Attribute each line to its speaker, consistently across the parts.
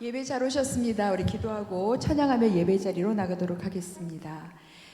Speaker 1: 예배 잘 오셨습니다. 우리 기도하고 찬양하며 예배 자리로 나가도록 하겠습니다.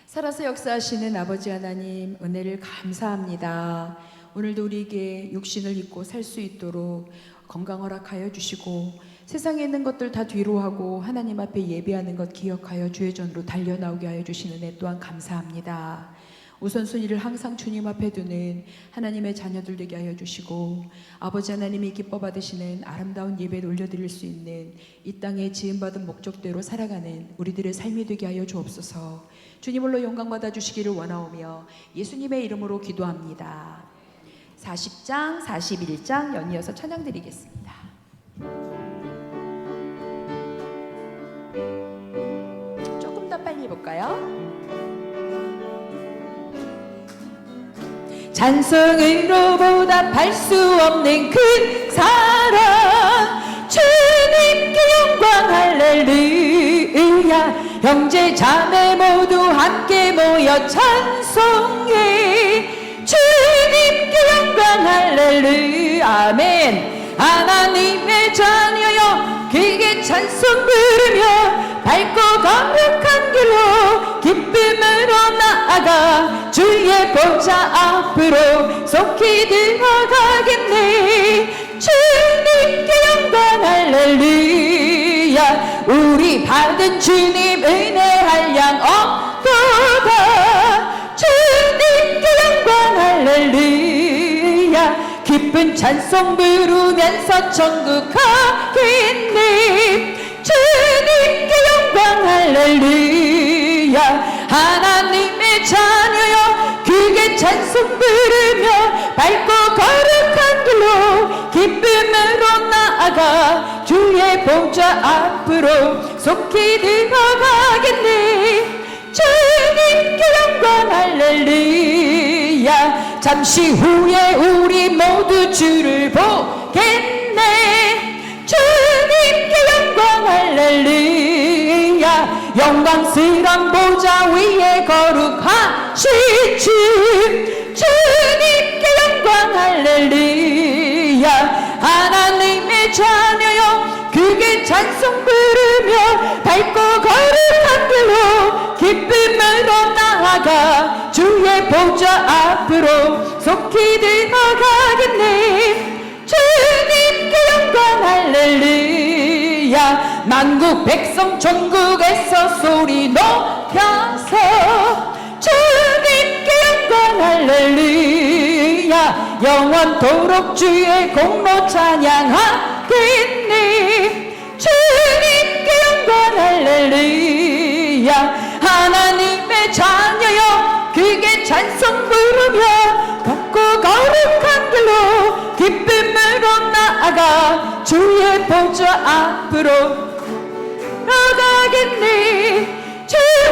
Speaker 1: 살아서 역사하시는 아버지 하나님, 은혜를 감사합니다. 오늘도 우리에게 육신을 입고 살 수 있도록 건강 허락하여 주시고, 세상에 있는 것들 다 뒤로 하고 하나님 앞에 예배하는 것 기억하여 주의 전으로 달려나오게 하여 주시는 애 또한 감사합니다. 우선순위를 항상 주님 앞에 두는 하나님의 자녀들 되게 하여 주시고, 아버지 하나님이 기뻐 받으시는 아름다운 예배를 올려드릴 수 있는 이 땅에 지음받은 목적대로 살아가는 우리들의 삶이 되게 하여 주옵소서. 주님으로 영광 받아 주시기를 원하오며 예수님의 이름으로 기도합니다. 40장 41장 연이어서 찬양 드리겠습니다. 조금 더 빨리 해볼까요? 찬송으로 보답할 수 없는 큰 사랑, 주님께 영광 할렐루야. 형제 자매 모두 함께 모여 찬송해, 주님께 영광 할렐루야. 아멘. 하나님의 자녀여, 크게 찬송 부르며 밝고 거룩한 길로 기쁨으로 나아가 주의 보좌 앞으로 속히 들어가겠네. 주님께 영광 할렐루야. 우리 받은 주님 은혜 한량 없도다. 주님께 영광 할렐루야. 기쁜 찬송 부르면서 천국 가겠네. 주님께 영광 할렐루야. 하나님의 자녀여, 크게 찬송 부르며 밝고 거룩한 길로 기쁨으로 나아가 주의 보좌 앞으로 속히 들어가겠네. 주님께 영광 할렐루야. 잠시 후에 우리 모두 주를 보겠네. 주님께 영광 할렐루야. 영광스런 보좌 위에 거룩하신 주, 주님께 영광 할렐루야. 하나님의 자녀여, 크게 찬송 부르며 밝고 거룩한 길로 기쁨으로 나아가 주의 보좌 앞으로 속히 들어가겠네. 주님께 영광 할렐루야. 만국 백성 전국에서 소리 높여서 주님께 영광 할렐루야. 영원토록 주의 공로 찬양하겠네. 주님께 영광 할렐루야. 하나님의 자녀여, 크게 찬송 부르며 덥고 거룩한 길로 기쁨으로 나아가 주의 보좌 앞으로 나가겠네.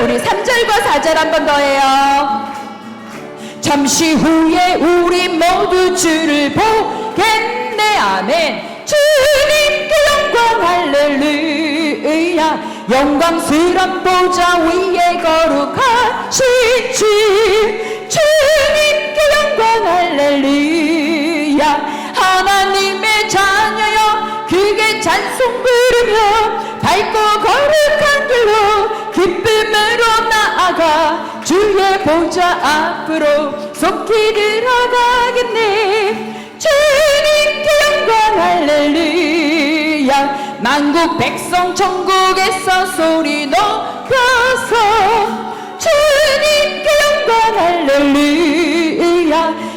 Speaker 1: 우리 3절과 4절 한 번 더 해요. 잠시 후에 우리 모두 주를 보겠네. 아멘. 주님께 영광 할렐루야. 영광스런 보좌 위에 거룩하신 주, 주님께 영광 할렐루야. 하나님의 자녀여, 크게 찬송 부르며 밝고 거룩한 길로 기쁨으로 나아가 주의 보좌 앞으로 속히 들어가겠네. 주님께 영광 할렐루야. 만국 백성 천국에서 소리 높여서 주님께 영광 할렐루야.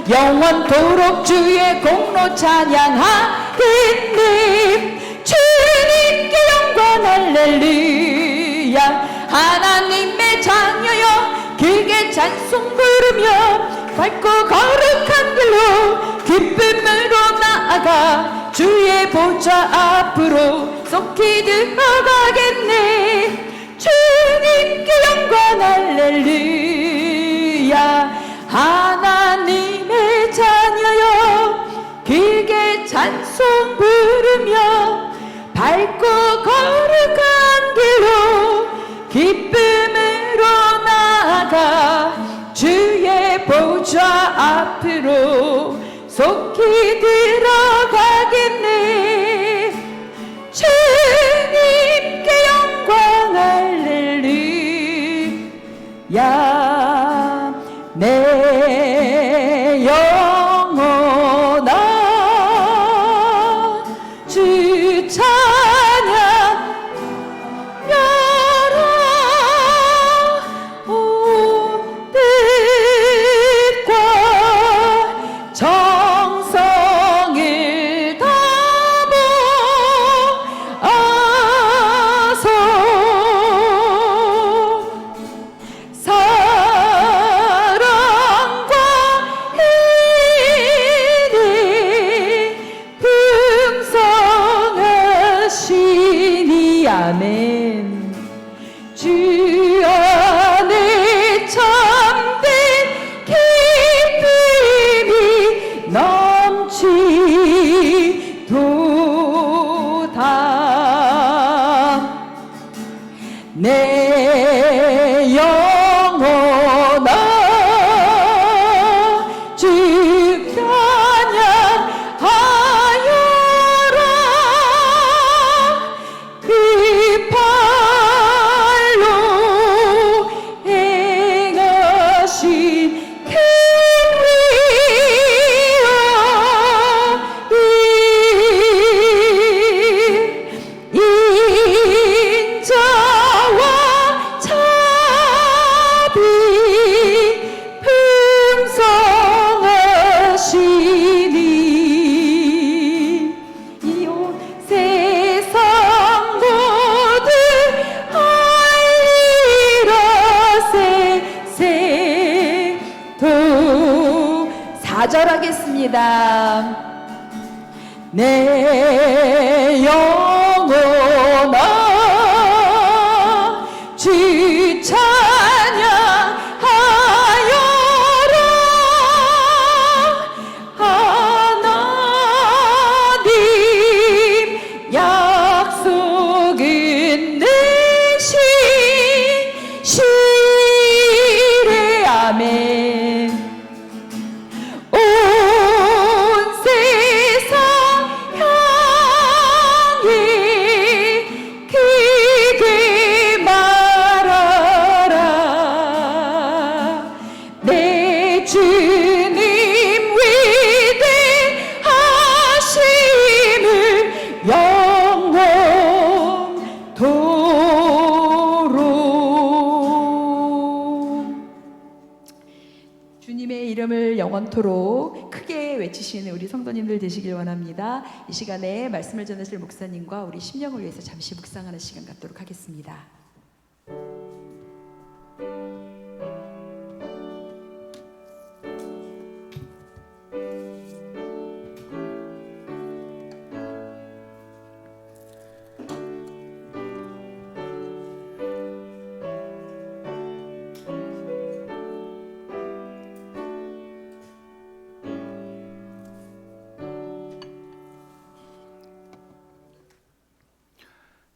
Speaker 1: 영원토록 주의 공로 찬양하겠네. 주님께 영광 할렐루야. 하나님의 자녀여, 크게 찬송 부르며 밝고 거룩한 길로 기쁨으로 나아가 주의 보좌 앞으로 속히 들어가겠네. 주님께 영광 할렐루야. 하나님의 자녀여, 크게 찬송 부르며 밝고 거룩한 길로 기쁨으로 나아가 주의 보좌 앞으로 속히 들어가겠네. 주님 아멘. 주 안에 참된 기쁨이 넘치도다. 내 영혼아 주 찬양하여라. 그 팔로 행하신 큰 위엄이 인자와 자비 풍성하시니 이 온 세상 모두 알리라. 세세도 4절 하겠습니다. 내 영혼아 주 찬양하여라. 하나님 약속은 내신 시래. 아멘. 온 세상 향해 크게 말하라. 내 주님 위대하심을 영원토록. 주님의 이름을 영원토록 크게 외치시는 우리 성도님들 되시길 원합니다. 이 시간에 말씀을 전하실 목사님과 우리 심령을 위해서 잠시 묵상하는 시간 갖도록 하겠습니다.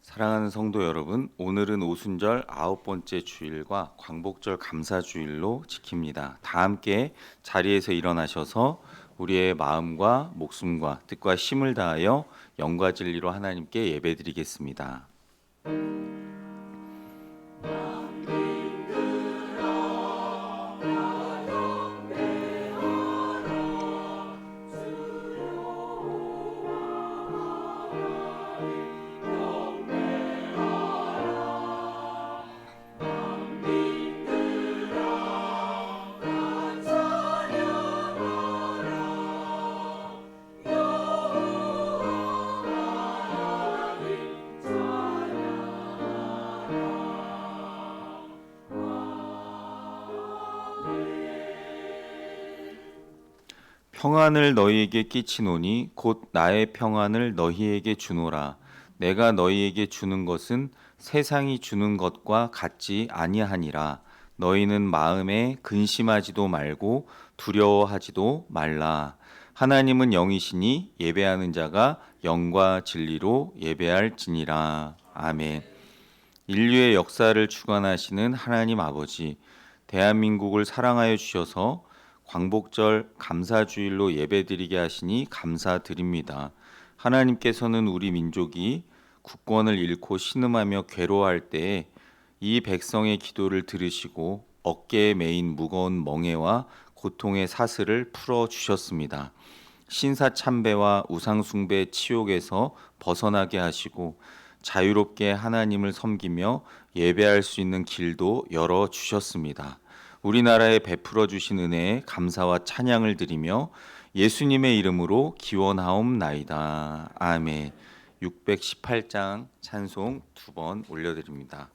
Speaker 2: 사랑하는 성도 여러분, 오늘은 오순절 9번째 주일과 광복절 감사주일로 지킵니다. 다 함께 자리에서 일어나셔서 우리의 마음과 목숨과 뜻과 힘을 다하여 영과 진리로 하나님께 예배드리겠습니다. 평안을 너희에게 끼치노니 곧 나의 평안을 너희에게 주노라. 내가 너희에게 주는 것은 세상이 주는 것과 같지 아니하니라. 너희는 마음에 근심하지도 말고 두려워하지도 말라. 하나님은 영이시니 예배하는 자가 영과 진리로 예배할지니라. 아멘. 인류의 역사를 주관하시는 하나님 아버지, 대한민국을 사랑하여 주셔서 광복절 감사주일로 예배드리게 하시니 감사드립니다. 하나님께서는 우리 민족이 국권을 잃고 신음하며 괴로워할 때에 이 백성의 기도를 들으시고 어깨에 메인 무거운 멍에와 고통의 사슬을 풀어주셨습니다. 신사참배와 우상숭배 치욕에서 벗어나게 하시고 자유롭게 하나님을 섬기며 예배할 수 있는 길도 열어주셨습니다. 우리나라에 베풀어 주신 은혜에 감사와 찬양을 드리며 예수님의 이름으로 기원하옵나이다. 아멘. 618장 찬송 2번 올려드립니다.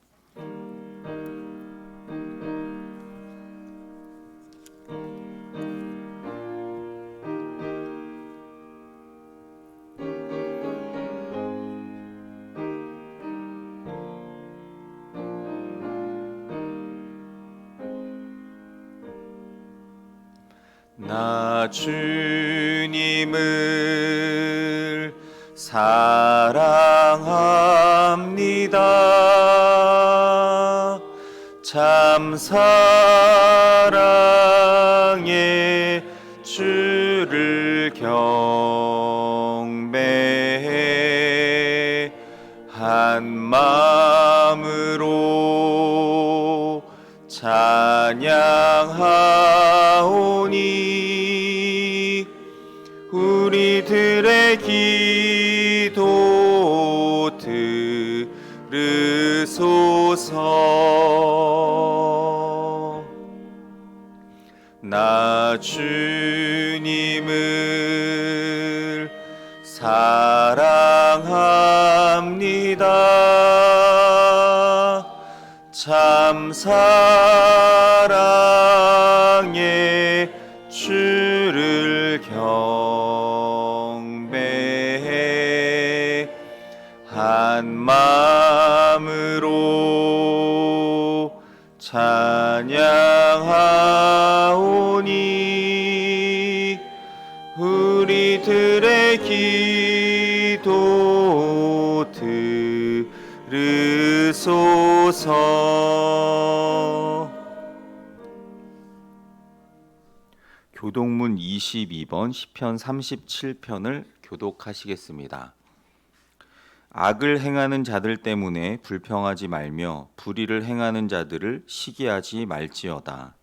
Speaker 2: 나 주님을 사랑합니다. 참 사랑의 주를 경배해 한 마음으로 찬양하오니 우리들의 기도 들으소서. 나 주님을 사랑합니다. 참 사랑의 주를 경배해 한 마음으로 찬양하오니 우리들의 기도 들으소서. 교독문 22번 시편 37편을 교독하시겠습니다. 악을 행하는 자들 때문에 불평하지 말며 불의를 행하는 자들을 시기하지 말지어다.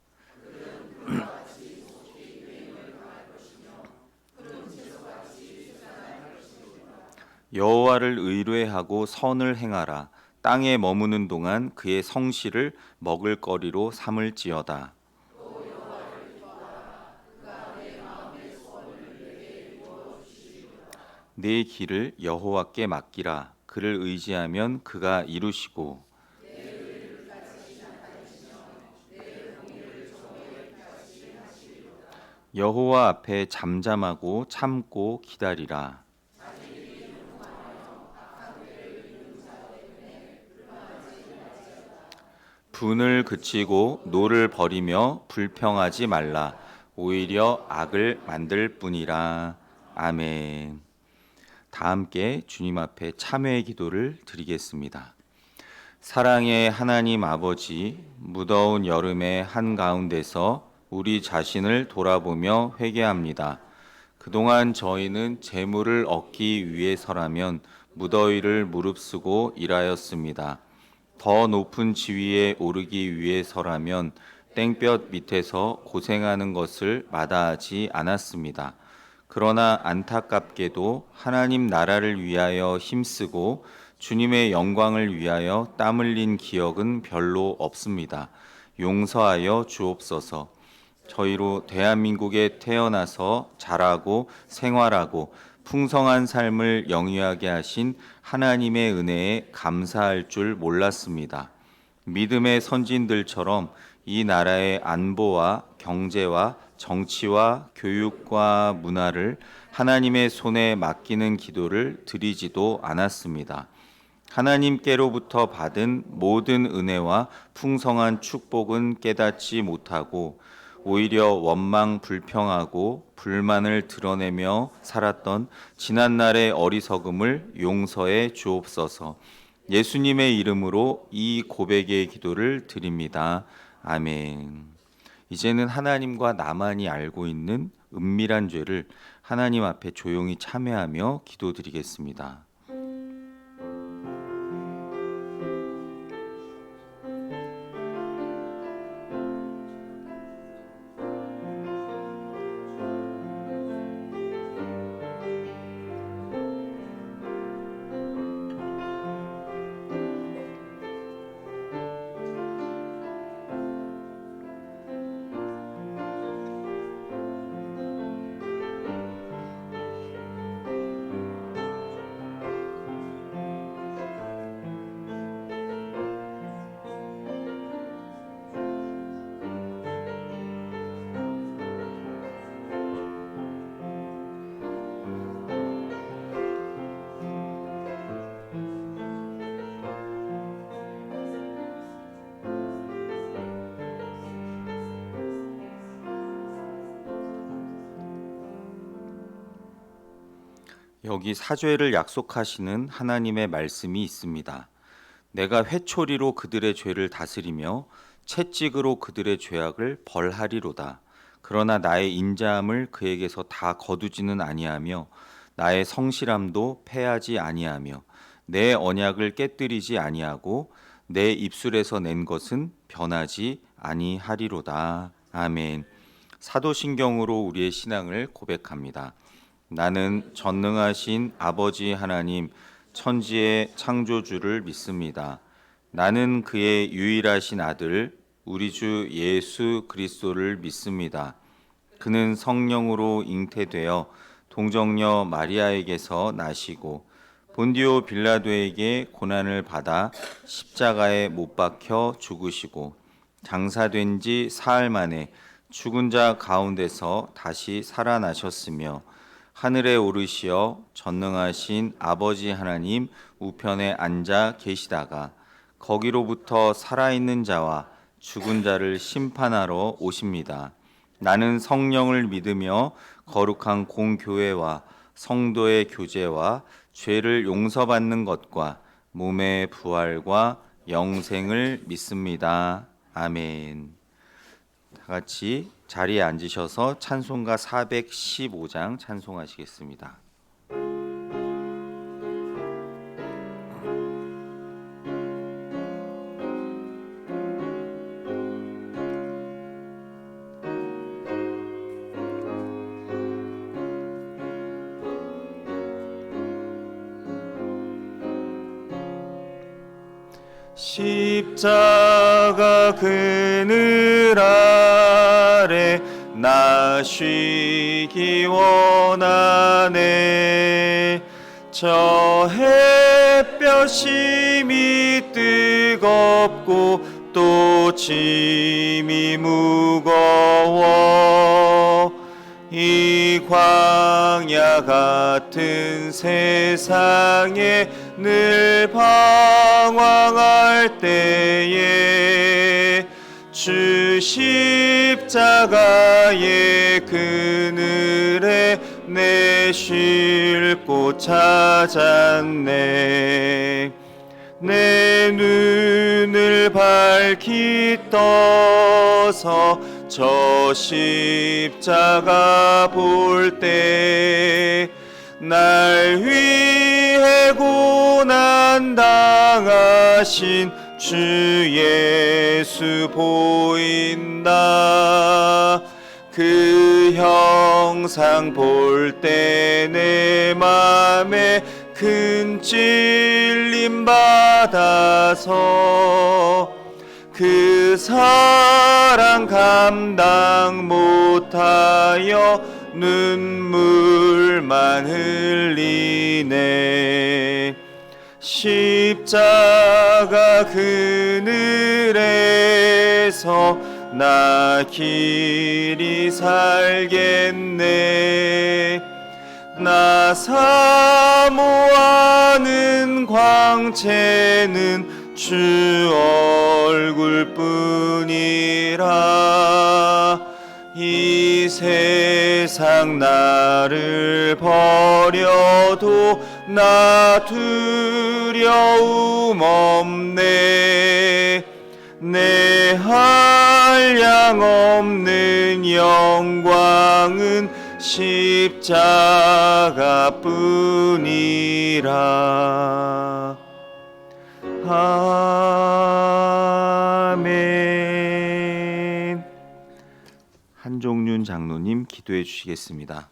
Speaker 2: 여호와를 의뢰하고 선을 행하라. 땅에 머무는 동안 그의 성실을 먹을거리로 삼을지어다. 내 길을 여호와께 맡기라. 그를 의지하면 그가 이루시고 여호와 앞에 잠잠하고 참고 기다리라. 분을 그치고 노를 버리며 불평하지 말라. 오히려 악을 만들 뿐이라. 아멘. 다 함께 주님 앞에 참회의 기도를 드리겠습니다. 사랑의 하나님 아버지, 무더운 여름의 한가운데서 우리 자신을 돌아보며 회개합니다. 그동안 저희는 재물을 얻기 위해서라면 무더위를 무릅쓰고 일하였습니다. 더 높은 지위에 오르기 위해서라면 땡볕 밑에서 고생하는 것을 마다하지 않았습니다. 그러나 안타깝게도 하나님 나라를 위하여 힘쓰고 주님의 영광을 위하여 땀 흘린 기억은 별로 없습니다. 용서하여 주옵소서. 저희로 대한민국에 태어나서 자라고 생활하고 풍성한 삶을 영위하게 하신 하나님의 은혜에 감사할 줄 몰랐습니다. 믿음의 선진들처럼 이 나라의 안보와 경제와 정치와 교육과 문화를 하나님의 손에 맡기는 기도를 드리지도 않았습니다. 하나님께로부터 받은 모든 은혜와 풍성한 축복은 깨닫지 못하고 오히려 원망 불평하고 불만을 드러내며 살았던 지난날의 어리석음을 용서해 주옵소서. 예수님의 이름으로 이 고백의 기도를 드립니다. 아멘. 이제는 하나님과 나만이 알고 있는 은밀한 죄를 하나님 앞에 조용히 참회하며 기도드리겠습니다. 여기 사죄를 약속하시는 하나님의 말씀이 있습니다. 내가 회초리로 그들의 죄를 다스리며 채찍으로 그들의 죄악을 벌하리로다. 그러나 나의 인자함을 그에게서 다 거두지는 아니하며 나의 성실함도 패하지 아니하며 내 언약을 깨뜨리지 아니하고 내 입술에서 낸 것은 변하지 아니하리로다. 아멘. 사도신경으로 우리의 신앙을 고백합니다. 나는 전능하신 아버지 하나님 천지의 창조주를 믿습니다. 나는 그의 유일하신 아들 우리 주 예수 그리스도를 믿습니다. 그는 성령으로 잉태되어 동정녀 마리아에게서 나시고 본디오 빌라도에게 고난을 받아 십자가에 못 박혀 죽으시고 장사된 지 사흘 만에 죽은 자 가운데서 다시 살아나셨으며 하늘에 오르시어 전능하신 아버지 하나님 우편에 앉아 계시다가 거기로부터 살아있는 자와 죽은 자를 심판하러 오십니다. 나는 성령을 믿으며 거룩한 공교회와 성도의 교제와 죄를 용서받는 것과 몸의 부활과 영생을 믿습니다. 아멘. 다 같이 자리에 앉으셔서 찬송가 415장 찬송하시겠습니다. 십자가 그늘 아래 나 쉬기 원하네. 저 햇볕이 뜨겁고 또 짐이 무거워 이 광야 같은 세상에 늘 방황할 때에 주 십자가의 그늘에 내 쉴 곳 찾았네. 내 눈을 밝히 떠서 저 십자가 볼 때 날 위해 고난 당하신 주 예수 보인다. 그 형상 볼 때 내 맘에 큰 찔림 받아서 그 사랑 감당 못하여 눈물만 흘리네. 십자가 그늘에서 나 길이 살겠네. 나 사모하는 광채는 주 얼굴뿐이라. 이 세상 나를 버려도 나 두려움 없네. 내 한량 없는 영광은 십자가뿐이라. 아멘. 한종윤 장로님 기도해 주시겠습니다.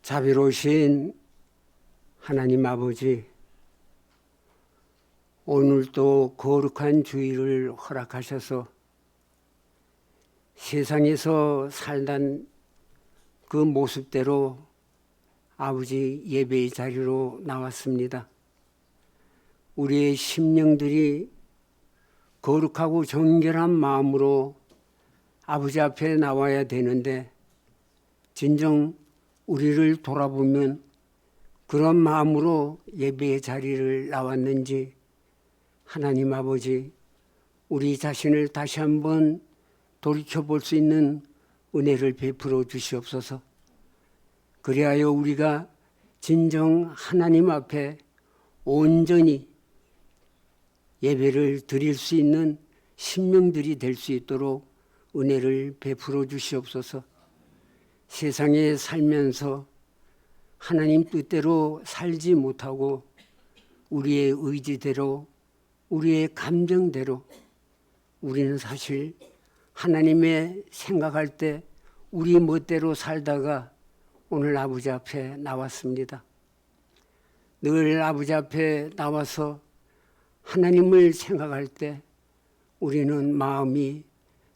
Speaker 3: 자비로우신 하나님 아버지, 오늘도 거룩한 주일을 허락하셔서 세상에서 살던 그 모습대로 아버지 예배의 자리로 나왔습니다. 우리의 심령들이 거룩하고 정결한 마음으로 아버지 앞에 나와야 되는데 진정 우리를 돌아보면 그런 마음으로 예배의 자리를 나왔는지 하나님 아버지 우리 자신을 다시 한번 돌이켜볼 수 있는 은혜를 베풀어 주시옵소서. 그리하여 우리가 진정 하나님 앞에 온전히 예배를 드릴 수 있는 신명들이 될 수 있도록 은혜를 베풀어 주시옵소서. 세상에 살면서 하나님 뜻대로 살지 못하고 우리의 의지대로 우리의 감정대로 우리는 사실 하나님의 생각할 때 우리 멋대로 살다가 오늘 아버지 앞에 나왔습니다. 늘 아버지 앞에 나와서 하나님을 생각할 때 우리는 마음이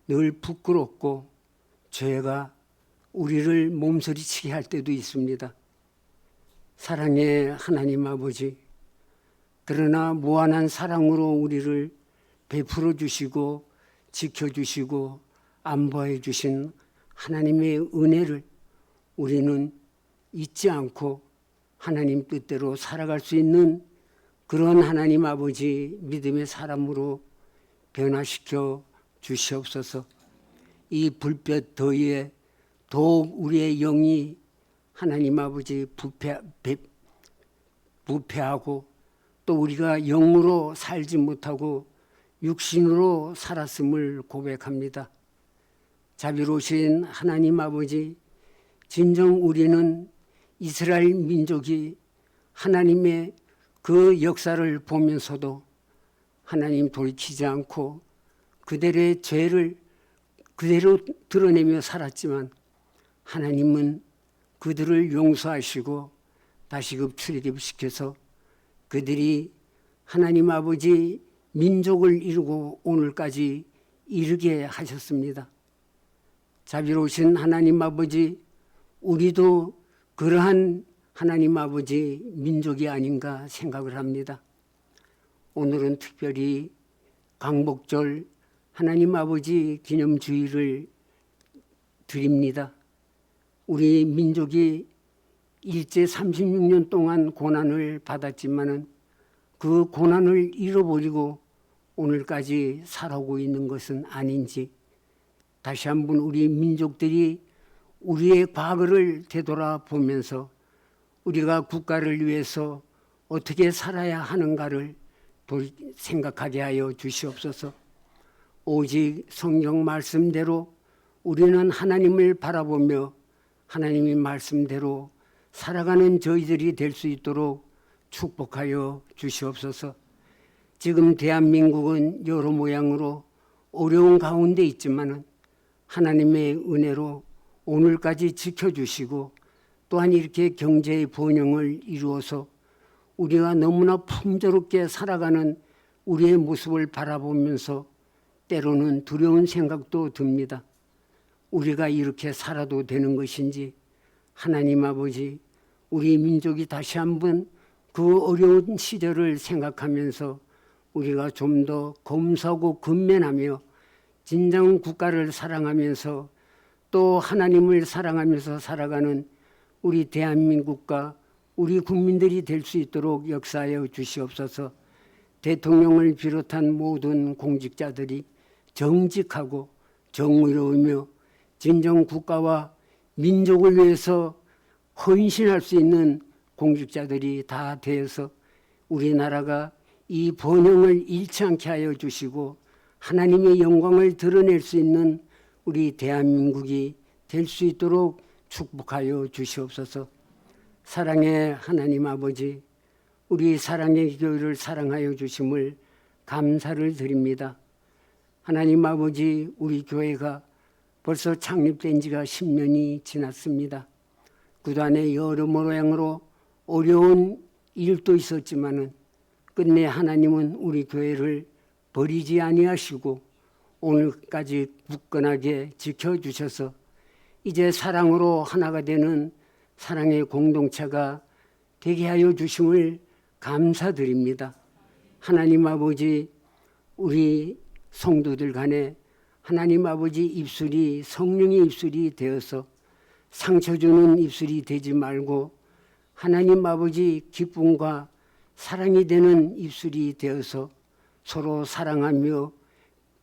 Speaker 3: 늘 부끄럽고 죄가 우리를 몸서리치게 할 때도 있습니다. 사랑의 하나님 아버지, 그러나 무한한 사랑으로 우리를 베풀어 주시고 지켜주시고 안보해 주신 하나님의 은혜를 우리는 잊지 않고 하나님 뜻대로 살아갈 수 있는 그런 하나님 아버지 믿음의 사람으로 변화시켜 주시옵소서. 이 불볕 더위에 더욱 우리의 영이 하나님 아버지 부패하고 또 우리가 영으로 살지 못하고 육신으로 살았음을 고백합니다. 자비로우신 하나님 아버지, 진정 우리는 이스라엘 민족이 하나님의 그 역사를 보면서도 하나님 돌이키지 않고 그들의 죄를 그대로 드러내며 살았지만 하나님은 그들을 용서하시고 다시금 출애굽시켜서 그들이 하나님 아버지 민족을 이루고 오늘까지 이르게 하셨습니다. 자비로우신 하나님 아버지, 우리도 그러한 하나님 아버지 민족이 아닌가 생각을 합니다. 오늘은 특별히 광복절 하나님 아버지 기념주일을 드립니다. 우리 민족이 일제 36년 동안 고난을 받았지만은 그 고난을 잃어버리고 오늘까지 살아오고 있는 것은 아닌지 다시 한번 우리 민족들이 우리의 과거를 되돌아보면서 우리가 국가를 위해서 어떻게 살아야 하는가를 생각하게 하여 주시옵소서. 오직 성경 말씀대로 우리는 하나님을 바라보며 하나님의 말씀대로 살아가는 저희들이 될 수 있도록 축복하여 주시옵소서. 지금 대한민국은 여러 모양으로 어려운 가운데 있지만 하나님의 은혜로 오늘까지 지켜주시고 또한 이렇게 경제의 번영을 이루어서 우리가 너무나 풍조롭게 살아가는 우리의 모습을 바라보면서 때로는 두려운 생각도 듭니다. 우리가 이렇게 살아도 되는 것인지 하나님 아버지, 우리 민족이 다시 한번 그 어려운 시절을 생각하면서 우리가 좀 더 검소하고 근면하며 진정 국가를 사랑하면서 또 하나님을 사랑하면서 살아가는 우리 대한민국과 우리 국민들이 될 수 있도록 역사하여 주시옵소서. 대통령을 비롯한 모든 공직자들이 정직하고 정의로우며 진정 국가와 민족을 위해서 헌신할 수 있는 공직자들이 다 되어서 우리나라가 이 번영을 잃지 않게 하여 주시고 하나님의 영광을 드러낼 수 있는 우리 대한민국이 될 수 있도록 축복하여 주시옵소서. 사랑의 하나님 아버지, 우리 사랑의 교회를 사랑하여 주심을 감사를 드립니다. 하나님 아버지, 우리 교회가 벌써 창립된 지가 10년이 지났습니다. 그동안에 여러 모양으로 어려운 일도 있었지만은 끝내 하나님은 우리 교회를 버리지 아니하시고 오늘까지 굳건하게 지켜주셔서 이제 사랑으로 하나가 되는 사랑의 공동체가 되게 하여 주심을 감사드립니다. 하나님 아버지, 우리 성도들 간에 하나님 아버지 입술이 성령의 입술이 되어서 상처 주는 입술이 되지 말고 하나님 아버지 기쁨과 사랑이 되는 입술이 되어서 서로 사랑하며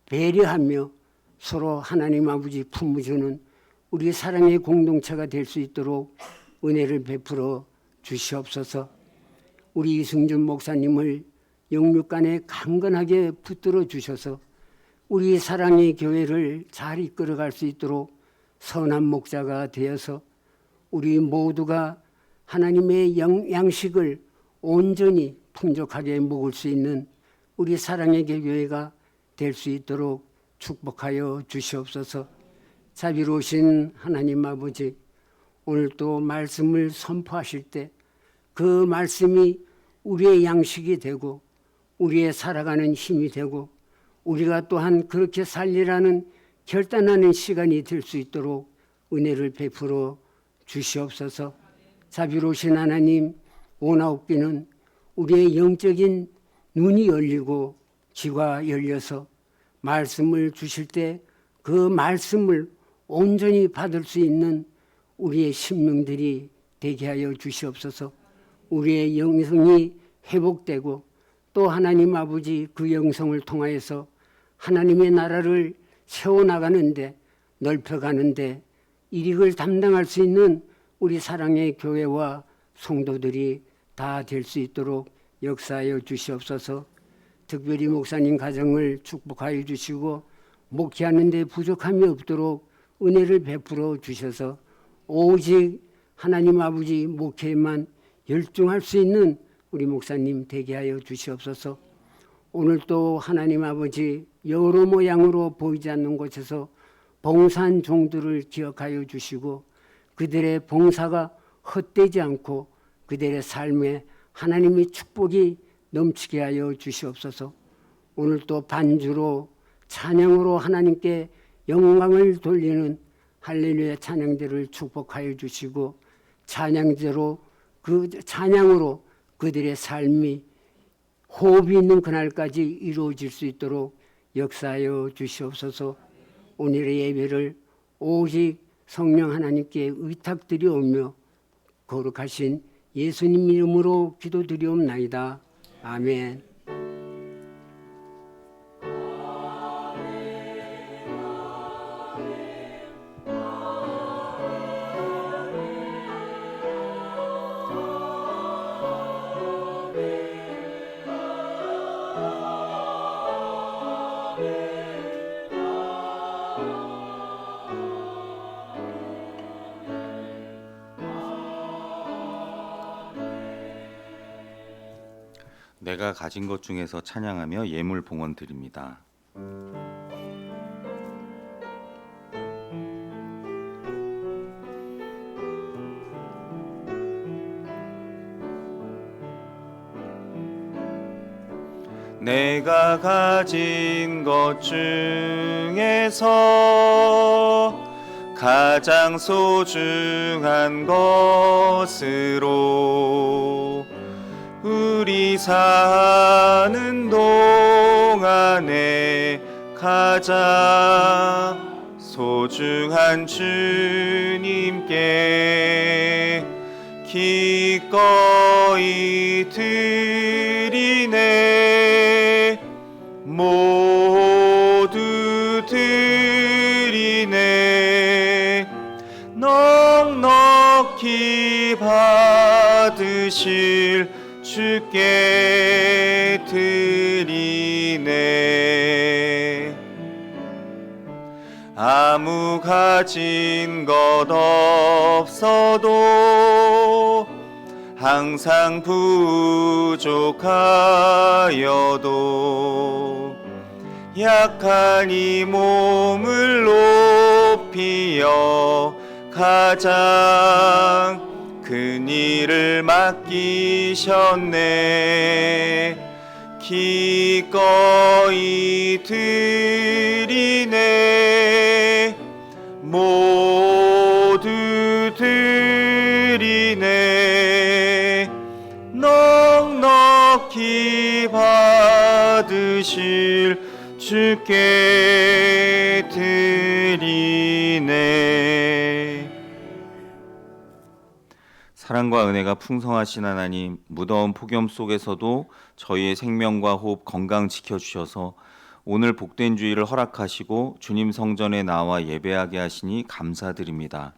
Speaker 3: 배려하며 서로 하나님 아버지 품어주는 우리 사랑의 공동체가 될 수 있도록 은혜를 베풀어 주시옵소서. 우리 이승준 목사님을 영육간에 강건하게 붙들어 주셔서 우리 사랑의 교회를 잘 이끌어갈 수 있도록 선한 목자가 되어서 우리 모두가 하나님의 양식을 온전히 풍족하게 먹을 수 있는 우리 사랑의 교회가 될 수 있도록 축복하여 주시옵소서. 자비로우신 하나님 아버지, 오늘 또 말씀을 선포하실 때 그 말씀이 우리의 양식이 되고 우리의 살아가는 힘이 되고 우리가 또한 그렇게 살리라는 결단하는 시간이 될 수 있도록 은혜를 베풀어 주시옵소서. 자비로우신 하나님, 오나옵기는 우리의 영적인 눈이 열리고 귀가 열려서 말씀을 주실 때 그 말씀을 온전히 받을 수 있는 우리의 심령들이 되게 하여 주시옵소서. 우리의 영성이 회복되고 또 하나님 아버지 그 영성을 통하여서 하나님의 나라를 세워나가는데 넓혀가는데 일익을 담당할 수 있는 우리 사랑의 교회와 성도들이 다 될 수 있도록 역사하여 주시옵소서. 특별히 목사님 가정을 축복하여 주시고 목회하는 데 부족함이 없도록 은혜를 베풀어 주셔서 오직 하나님 아버지 목회에만 열중할 수 있는 우리 목사님 되게 하여 주시옵소서. 오늘 또 하나님 아버지 여러 모양으로 보이지 않는 곳에서 봉사한 종들을 기억하여 주시고 그들의 봉사가 헛되지 않고 그들의 삶에 하나님의 축복이 넘치게 하여 주시옵소서. 오늘 또 반주로 찬양으로 하나님께 영광을 돌리는 할렐루야 찬양들을 축복하여 주시고 찬양제로 그 찬양으로 그들의 삶이 호흡이 있는 그날까지 이루어질 수 있도록 역사하여 주시옵소서. 오늘의 예배를 오직 성령 하나님께 의탁드리오며 거룩하신 예수님 이름으로 기도드리옵나이다. 아멘.
Speaker 2: 내가 가진 것 중에서 찬양하며 예물 봉헌 드립니다. 내가 가진 것 중에서 가장 소중한 것으로 우리 사는 동안에 가장 소중한 주님께 기꺼이 드리네. 모두 드리네. 넉넉히 받으실 주께 드리네. 아무 가진 것 없어도 항상 부족하여도 약한 이 몸을 높이어 가장 큰 일을 맡기셨네. 기꺼이 드리네. 모두 드리네. 넉넉히 받으실 주께 드리네. 사랑 사랑과 은혜가 풍성하신 하나님, 무더운 폭염 속에서도 저희의 생명과 호흡, 건강 지켜주셔서 오늘 복된 주일을 허락하시고 주님 성전에 나와 예배하게 하시니 감사드립니다.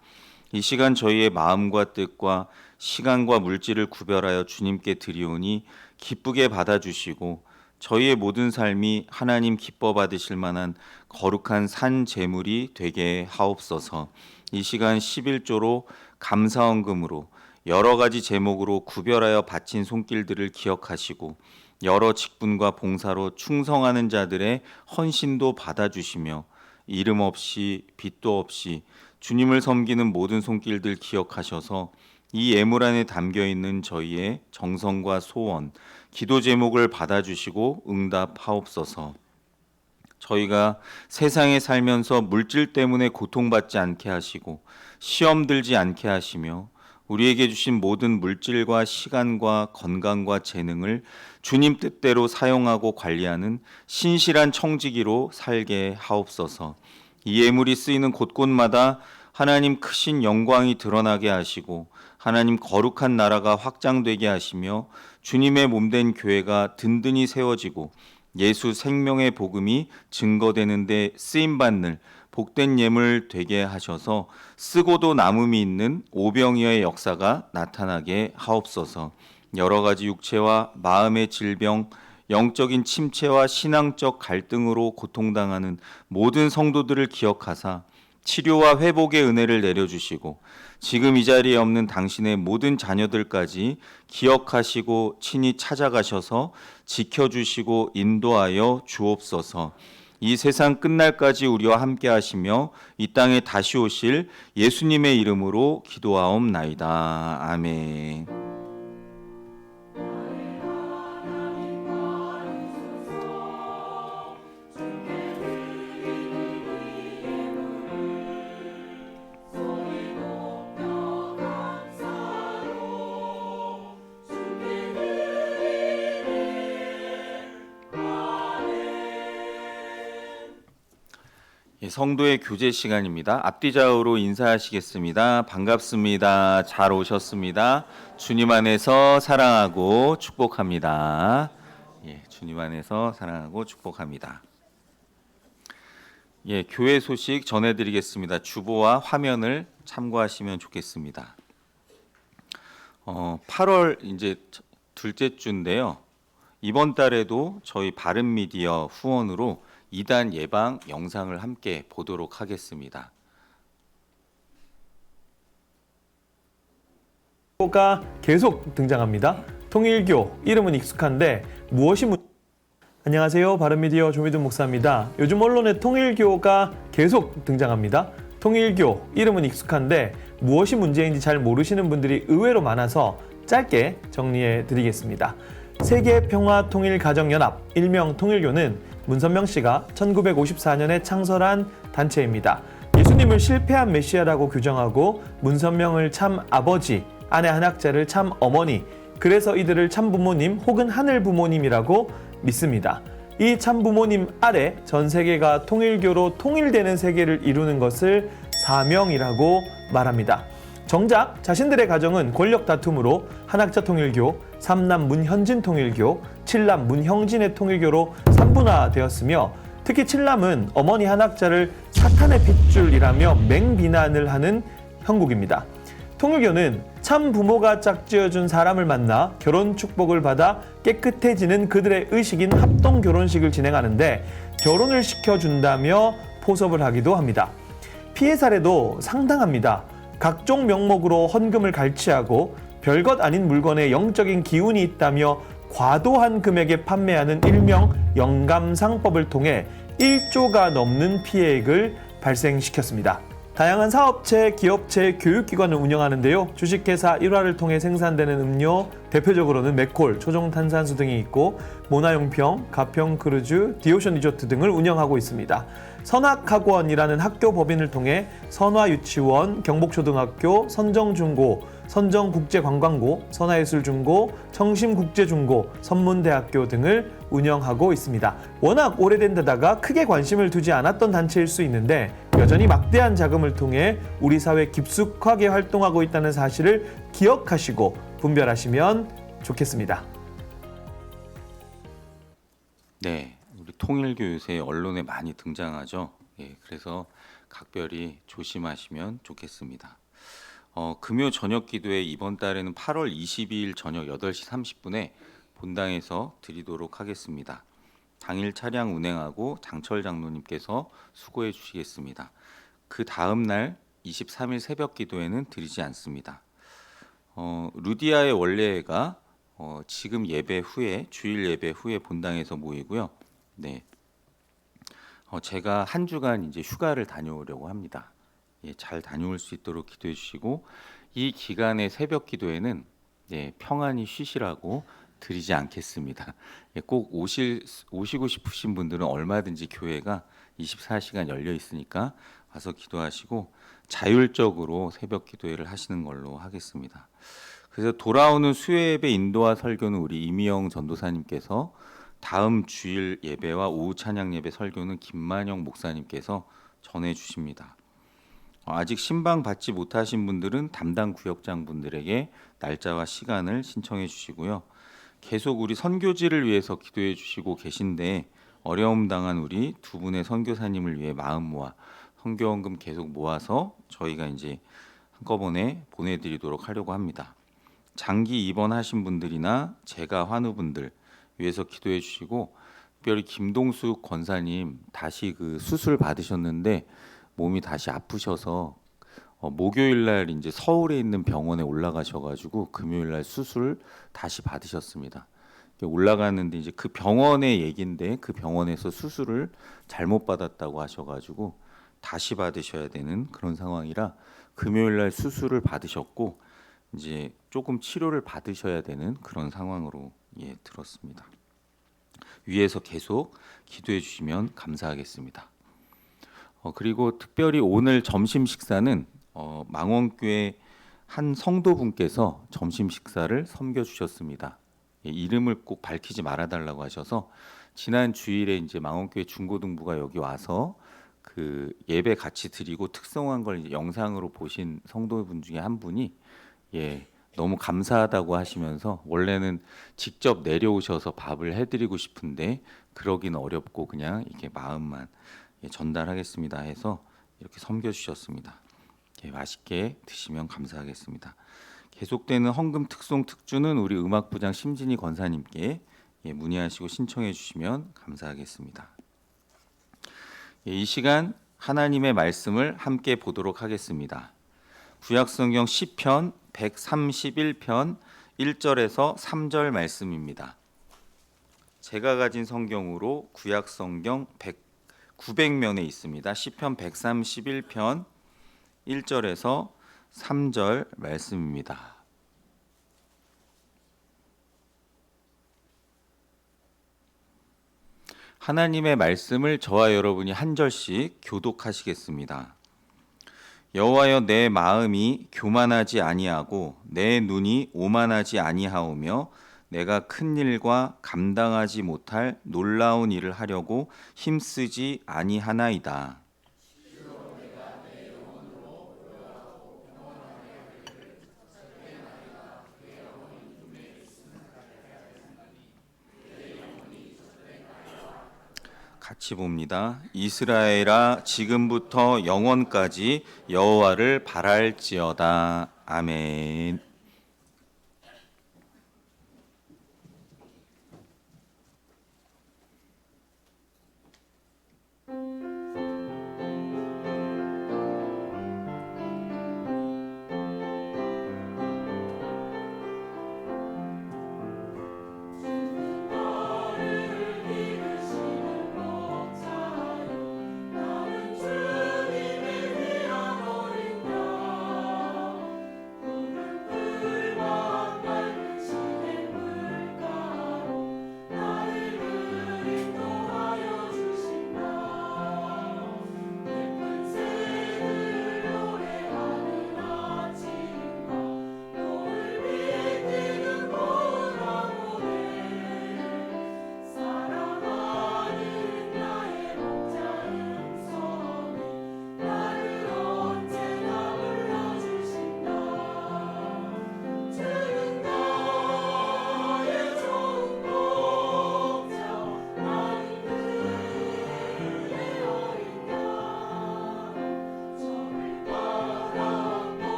Speaker 2: 이 시간 저희의 마음과 뜻과 시간과 물질을 구별하여 주님께 드리오니 기쁘게 받아주시고 저희의 모든 삶이 하나님 기뻐 받으실 만한 거룩한 산 제물이 되게 하옵소서. 이 시간 11조로 감사헌금으로 여러 가지 제목으로 구별하여 바친 손길들을 기억하시고 여러 직분과 봉사로 충성하는 자들의 헌신도 받아주시며 이름 없이 빚도 없이 주님을 섬기는 모든 손길들 기억하셔서 이 예물 안에 담겨있는 저희의 정성과 소원, 기도 제목을 받아주시고 응답하옵소서. 저희가 세상에 살면서 물질 때문에 고통받지 않게 하시고 시험 들지 않게 하시며 우리에게 주신 모든 물질과 시간과 건강과 재능을 주님 뜻대로 사용하고 관리하는 신실한 청지기로 살게 하옵소서. 이 예물이 쓰이는 곳곳마다 하나님 크신 영광이 드러나게 하시고 하나님 거룩한 나라가 확장되게 하시며 주님의 몸된 교회가 든든히 세워지고 예수 생명의 복음이 증거되는 데 쓰임받는 복된 예물 되게 하셔서 쓰고도 남음이 있는 오병이어의 역사가 나타나게 하옵소서. 여러 가지 육체와 마음의 질병, 영적인 침체와 신앙적 갈등으로 고통당하는 모든 성도들을 기억하사 치료와 회복의 은혜를 내려주시고 지금 이 자리에 없는 당신의 모든 자녀들까지 기억하시고 친히 찾아가셔서 지켜주시고 인도하여 주옵소서. 이 세상 끝날까지 우리와 함께 하시며 이 땅에 다시 오실 예수님의 이름으로 기도하옵나이다. 아멘. 성도의 교제 시간입니다. 앞뒤 좌우로 인사하시겠습니다. 반갑습니다. 잘 오셨습니다. 주님 안에서 사랑하고 축복합니다. 주님 안에서 사랑하고 축복합니다. 교회 소식 전해드리겠습니다. 주보와 화면을 참고하시면 좋겠습니다. 8월 이제 둘째 주인데요. 이번 달에도 저희 바른미디어 후원으로 이단 예방 영상을 함께 보도록 하겠습니다.
Speaker 4: 가 계속 등장합니다. 통일교 이름은 익숙한데 무엇이 안녕하세요. 바른미디어 조미든 목사입니다. 요즘 언론에 통일교가 계속 등장합니다. 통일교 이름은 익숙한데 무엇이 문제인지 잘 모르시는 분들이 의외로 많아서 짧게 정리해 드리겠습니다. 세계평화통일가정연합 일명 통일교는 문선명 씨가 1954년에 창설한 단체입니다. 예수님을 실패한 메시아라고 규정하고 문선명을 참 아버지, 아내 한학자를 참 어머니, 그래서 이들을 참 부모님 혹은 하늘 부모님이라고 믿습니다. 이 참 부모님 아래 전 세계가 통일교로 통일되는 세계를 이루는 것을 사명이라고 말합니다. 정작 자신들의 가정은 권력 다툼으로 한학자 통일교, 삼남 문현진 통일교, 칠남 문형진의 통일교로 삼분화되었으며 특히 칠남은 어머니 한학자를 사탄의 핏줄이라며 맹비난을 하는 형국입니다. 통일교는 참 부모가 짝지어준 사람을 만나 결혼 축복을 받아 깨끗해지는 그들의 의식인 합동 결혼식을 진행하는데 결혼을 시켜준다며 포섭을 하기도 합니다. 피해 사례도 상당합니다. 각종 명목으로 헌금을 갈취하고 별것 아닌 물건에 영적인 기운이 있다며 과도한 금액에 판매하는 일명 영감상법을 통해 1조가 넘는 피해액을 발생시켰습니다. 다양한 사업체, 기업체, 교육기관을 운영하는데요. 주식회사 1화를 통해 생산되는 음료, 대표적으로는 맥콜, 초종탄산수 등이 있고 모나용평, 가평크루즈, 디오션 리조트 등을 운영하고 있습니다. 선학학원이라는 학교 법인을 통해 선화유치원, 경복초등학교, 선정중고, 선정국제관광고, 선화예술중고, 청심국제중고, 선문대학교 등을 운영하고 있습니다. 워낙 오래된 데다가 크게 관심을 두지 않았던 단체일 수 있는데 여전히 막대한 자금을 통해 우리 사회에 깊숙하게 활동하고 있다는 사실을 기억하시고 분별하시면 좋겠습니다.
Speaker 2: 네, 우리 통일교 요새 언론에 많이 등장하죠. 예, 그래서 각별히 조심하시면 좋겠습니다. 금요 저녁 기도회 이번 달에는 8월 22일 저녁 8시 30분에 본당에서 드리도록 하겠습니다. 당일 차량 운행하고 장철 장로님께서 수고해 주시겠습니다. 그 다음 날 23일 새벽 기도회는 드리지 않습니다. 루디아의 원래가 지금 예배 후에 주일 예배 후에 본당에서 모이고요. 네, 제가 한 주간 이제 휴가를 다녀오려고 합니다. 예, 잘 다녀올 수 있도록 기도해 주시고 이 기간의 새벽 기도회는 평안히 쉬시라고 드리지 않겠습니다. 예, 꼭 오시고 싶으신 분들은 얼마든지 교회가 24시간 열려 있으니까 와서 기도하시고 자율적으로 새벽 기도회를 하시는 걸로 하겠습니다. 그래서 돌아오는 수요 예배 인도와 설교는 우리 이미영 전도사님께서, 다음 주일 예배와 오후 찬양 예배 설교는 김만영 목사님께서 전해 주십니다. 아직 신방 받지 못하신 분들은 담당 구역장 분들에게 날짜와 시간을 신청해 주시고요. 계속 우리 선교지를 위해서 기도해 주시고 계신데 어려움 당한 우리 두 분의 선교사님을 위해 마음 모아 선교원금 계속 모아서 저희가 이제 한꺼번에 보내드리도록 하려고 합니다. 장기 입원하신 분들이나 재가 환우분들 위해서 기도해 주시고, 특별히 김동숙 권사님 다시 그 수술 받으셨는데 몸이 다시 아프셔서 목요일 날 이제 서울에 있는 병원에 올라가셔가지고 금요일 날 수술 다시 받으셨습니다. 올라가는데 이제 그 병원의 얘긴데 그 병원에서 수술을 잘못 받았다고 하셔가지고 다시 받으셔야 되는 그런 상황이라 금요일 날 수술을 받으셨고 이제 조금 치료를 받으셔야 되는 그런 상황으로 들었습니다. 위에서 계속 기도해 주시면 감사하겠습니다. 그리고 특별히 오늘 점심 식사는 망원교회 한 성도분께서 점심 식사를 섬겨 주셨습니다. 이름을 꼭 밝히지 말아달라고 하셔서 지난 주일에 이제 망원교회 중고등부가 여기 와서 그 예배 같이 드리고 특성한 걸 이제 영상으로 보신 성도분 중에 한 분이 너무 감사하다고 하시면서 원래는 직접 내려오셔서 밥을 해드리고 싶은데 그러기는 어렵고 그냥 이렇게 마음만 전달하겠습니다 해서 이렇게 섬겨주셨습니다. 맛있게 드시면 감사하겠습니다. 계속되는 헌금 특송 특주는 우리 음악부장 심진희 권사님께 문의하시고 신청해 주시면 감사하겠습니다. 이 시간 하나님의 말씀을 함께 보도록 하겠습니다. 구약성경 시편 131편 1절에서 3절 말씀입니다. 제가 가진 성경으로 구약성경 900면에 있습니다. 시편 131편 1절에서 3절 말씀입니다. 하나님의 말씀을 저와 여러분이 한 절씩 교독하시겠습니다. 여호와여, 내 마음이 교만하지 아니하고 내 눈이 오만하지 아니하오며 내가 큰 일과 감당하지 못할 놀라운 일을 하려고 힘쓰지 아니하나이다. 같이 봅니다. 이스라엘아, 지금부터 영원까지 여호와를 바랄지어다. 아멘.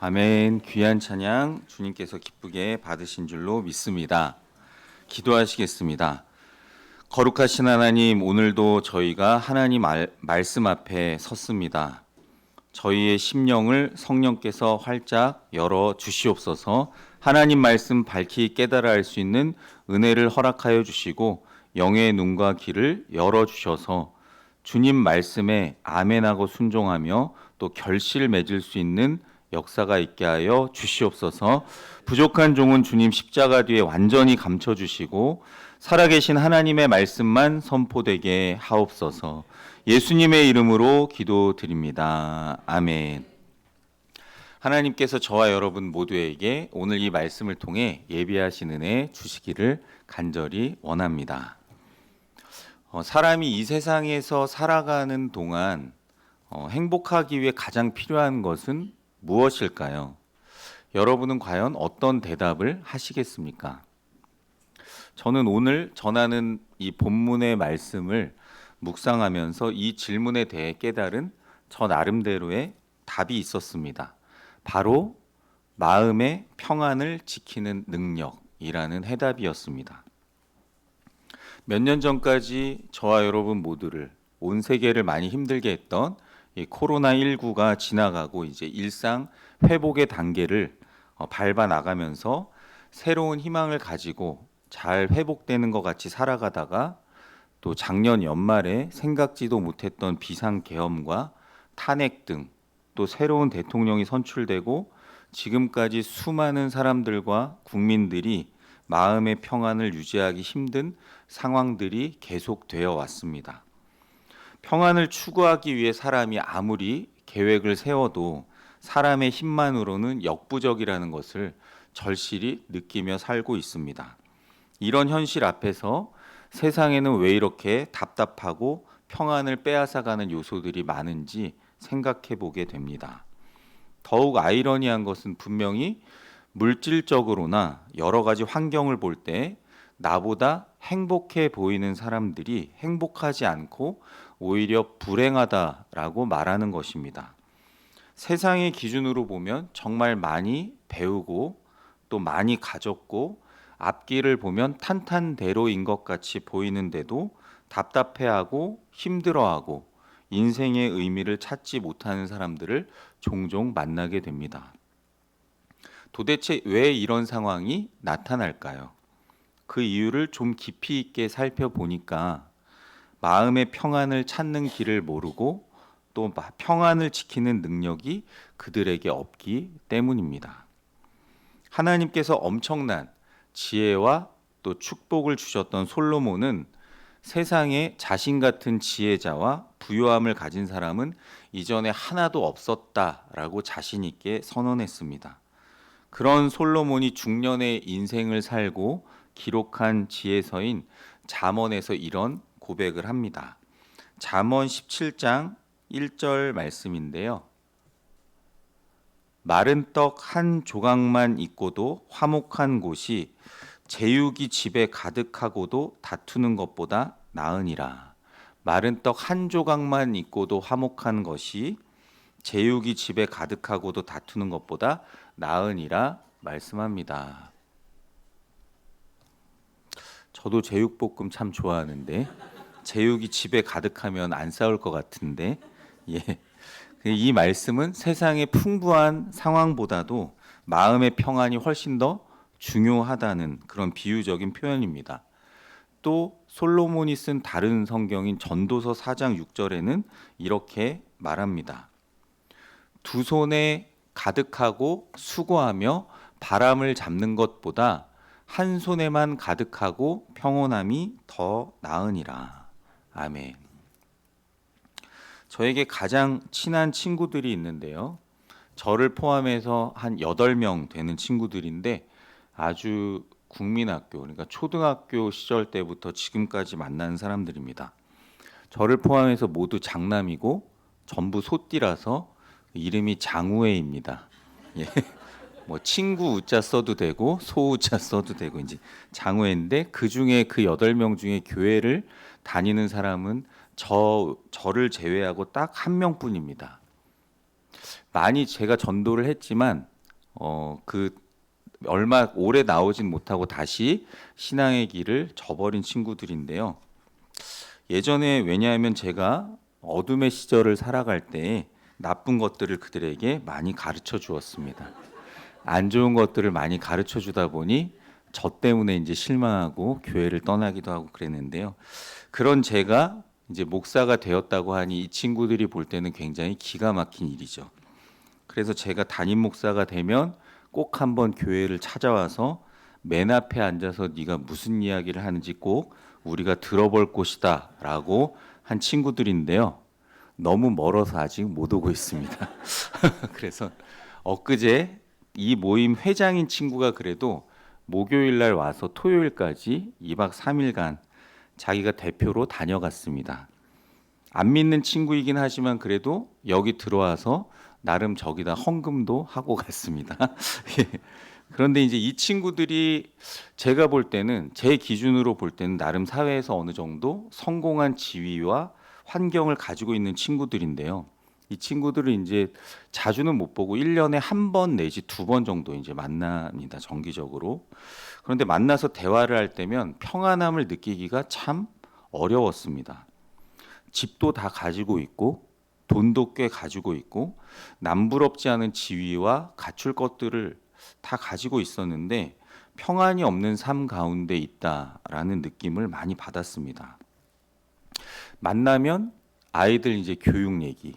Speaker 2: 아멘. 귀한 찬양 주님께서 기쁘게 받으신 줄로 믿습니다. 기도하시겠습니다. 거룩하신 하나님, 오늘도 저희가 하나님 말씀 앞에 섰습니다. 저희의 심령을 성령께서 활짝 열어 주시옵소서. 하나님 말씀 밝히 깨달아 알 수 있는 은혜를 허락하여 주시고 영의 눈과 귀를 열어 주셔서 주님 말씀에 아멘하고 순종하며 또 결실 맺을 수 있는 역사가 있게 하여 주시옵소서. 부족한 종은 주님 십자가 뒤에 완전히 감춰 주시고 살아계신 하나님의 말씀만 선포되게 하옵소서. 예수님의 이름으로 기도드립니다. 아멘. 하나님께서 저와 여러분 모두에게 오늘 이 말씀을 통해 예비하신 은혜 주시기를 간절히 원합니다. 사람이 이 세상에서 살아가는 동안 행복하기 위해 가장 필요한 것은 무엇일까요? 여러분은 과연 어떤 대답을 하시겠습니까? 저는 오늘 전하는 이 본문의 말씀을 묵상하면서 이 질문에 대해 깨달은 저 나름대로의 답이 있었습니다. 바로 마음의 평안을 지키는 능력이라는 해답이었습니다. 몇 년 전까지 저와 여러분 모두를 온 세계를 많이 힘들게 했던 이 코로나19가 지나가고 이제 일상 회복의 단계를 밟아 나가면서 새로운 희망을 가지고 잘 회복되는 것 같이 살아가다가 또 작년 연말에 생각지도 못했던 비상계엄과 탄핵 등 또 새로운 대통령이 선출되고 지금까지 수많은 사람들과 국민들이 마음의 평안을 유지하기 힘든 상황들이 계속되어 왔습니다. 평안을 추구하기 위해 사람이 아무리 계획을 세워도 사람의 힘만으로는 역부족이라는 것을 절실히 느끼며 살고 있습니다. 이런 현실 앞에서 세상에는 왜 이렇게 답답하고 평안을 빼앗아가는 요소들이 많은지 생각해 보게 됩니다. 더욱 아이러니한 것은 분명히 물질적으로나 여러 가지 환경을 볼 때 나보다 행복해 보이는 사람들이 행복하지 않고 오히려 불행하다라고 말하는 것입니다. 세상의 기준으로 보면 정말 많이 배우고 또 많이 가졌고 앞길을 보면 탄탄대로인 것 같이 보이는데도 답답해하고 힘들어하고 인생의 의미를 찾지 못하는 사람들을 종종 만나게 됩니다. 도대체 왜 이런 상황이 나타날까요? 그 이유를 좀 깊이 있게 살펴보니까 마음의 평안을 찾는 길을 모르고 또 평안을 지키는 능력이 그들에게 없기 때문입니다. 하나님께서 엄청난 지혜와 또 축복을 주셨던 솔로몬은 세상에 자신 같은 지혜자와 부요함을 가진 사람은 이전에 하나도 없었다라고 자신 있게 선언했습니다. 그런 솔로몬이 중년의 인생을 살고 기록한 지혜서인 잠언에서 이런 고백을 합니다. 잠언 17장 1절 말씀인데요. 마른 떡 한 조각만 있고도 화목한 곳이 제육이 집에 가득하고도 다투는 것보다 나으니라. 마른 떡 한 조각만 있고도 화목한 것이 제육이 집에 가득하고도 다투는 것보다 나으니라 말씀합니다. 저도 제육볶음 참 좋아하는데 제육이 집에 가득하면 안 싸울 것 같은데 이 말씀은 세상의 풍부한 상황보다도 마음의 평안이 훨씬 더 중요하다는 그런 비유적인 표현입니다. 또 솔로몬이 쓴 다른 성경인 전도서 4장 6절에는 이렇게 말합니다. 두 손에 가득하고 수고하며 바람을 잡는 것보다 한 손에만 가득하고 평온함이 더 나으니라. 아멘. 저에게 가장 친한 친구들이 있는데요. 저를 포함해서 한 8명 되는 친구들인데 아주 국민학교, 그러니까 초등학교 시절 때부터 지금까지 만난 사람들입니다. 저를 포함해서 모두 장남이고 전부 소띠라서 이름이 장우회입니다. 예. 뭐 친구 우자 써도 되고 소우자 써도 되고 이제 장우회인데 그 중에 그 8명 중에 교회를 다니는 사람은 저를 제외하고 딱 한 명뿐입니다. 많이 제가 전도를 했지만 그 얼마 오래 나오진 못하고 다시 신앙의 길을 저버린 친구들인데요. 예전에 왜냐하면 제가 어둠의 시절을 살아갈 때 나쁜 것들을 그들에게 많이 가르쳐 주었습니다. 안 좋은 것들을 많이 가르쳐 주다 보니 저 때문에 이제 실망하고 교회를 떠나기도 하고 그랬는데요. 그런 제가 이제 목사가 되었다고 하니 이 친구들이 볼 때는 굉장히 기가 막힌 일이죠. 그래서 제가 담임 목사가 되면 꼭 한번 교회를 찾아와서 맨 앞에 앉아서 네가 무슨 이야기를 하는지 꼭 우리가 들어볼 곳이다라고 한 친구들인데요. 너무 멀어서 아직 못 오고 있습니다. 그래서 엊그제 이 모임 회장인 친구가 그래도 목요일 날 와서 토요일까지 2박 3일간 자기가 대표로 다녀갔습니다. 안 믿는 친구이긴 하지만 그래도 여기 들어와서 나름 저기다 헌금도 하고 갔습니다. 예. 그런데 이제 이 친구들이 제가 볼 때는 제 기준으로 볼 때는 나름 사회에서 어느 정도 성공한 지위와 환경을 가지고 있는 친구들인데요. 이 친구들을 이제 자주는 못 보고 1년에 한 번 내지 2번 정도 이제 만납니다. 정기적으로. 그런데 만나서 대화를 할 때면 평안함을 느끼기가 참 어려웠습니다. 집도 다 가지고 있고 돈도 꽤 가지고 있고 남부럽지 않은 지위와 갖출 것들을 다 가지고 있었는데 평안이 없는 삶 가운데 있다라는 느낌을 많이 받았습니다. 만나면 아이들 이제 교육 얘기,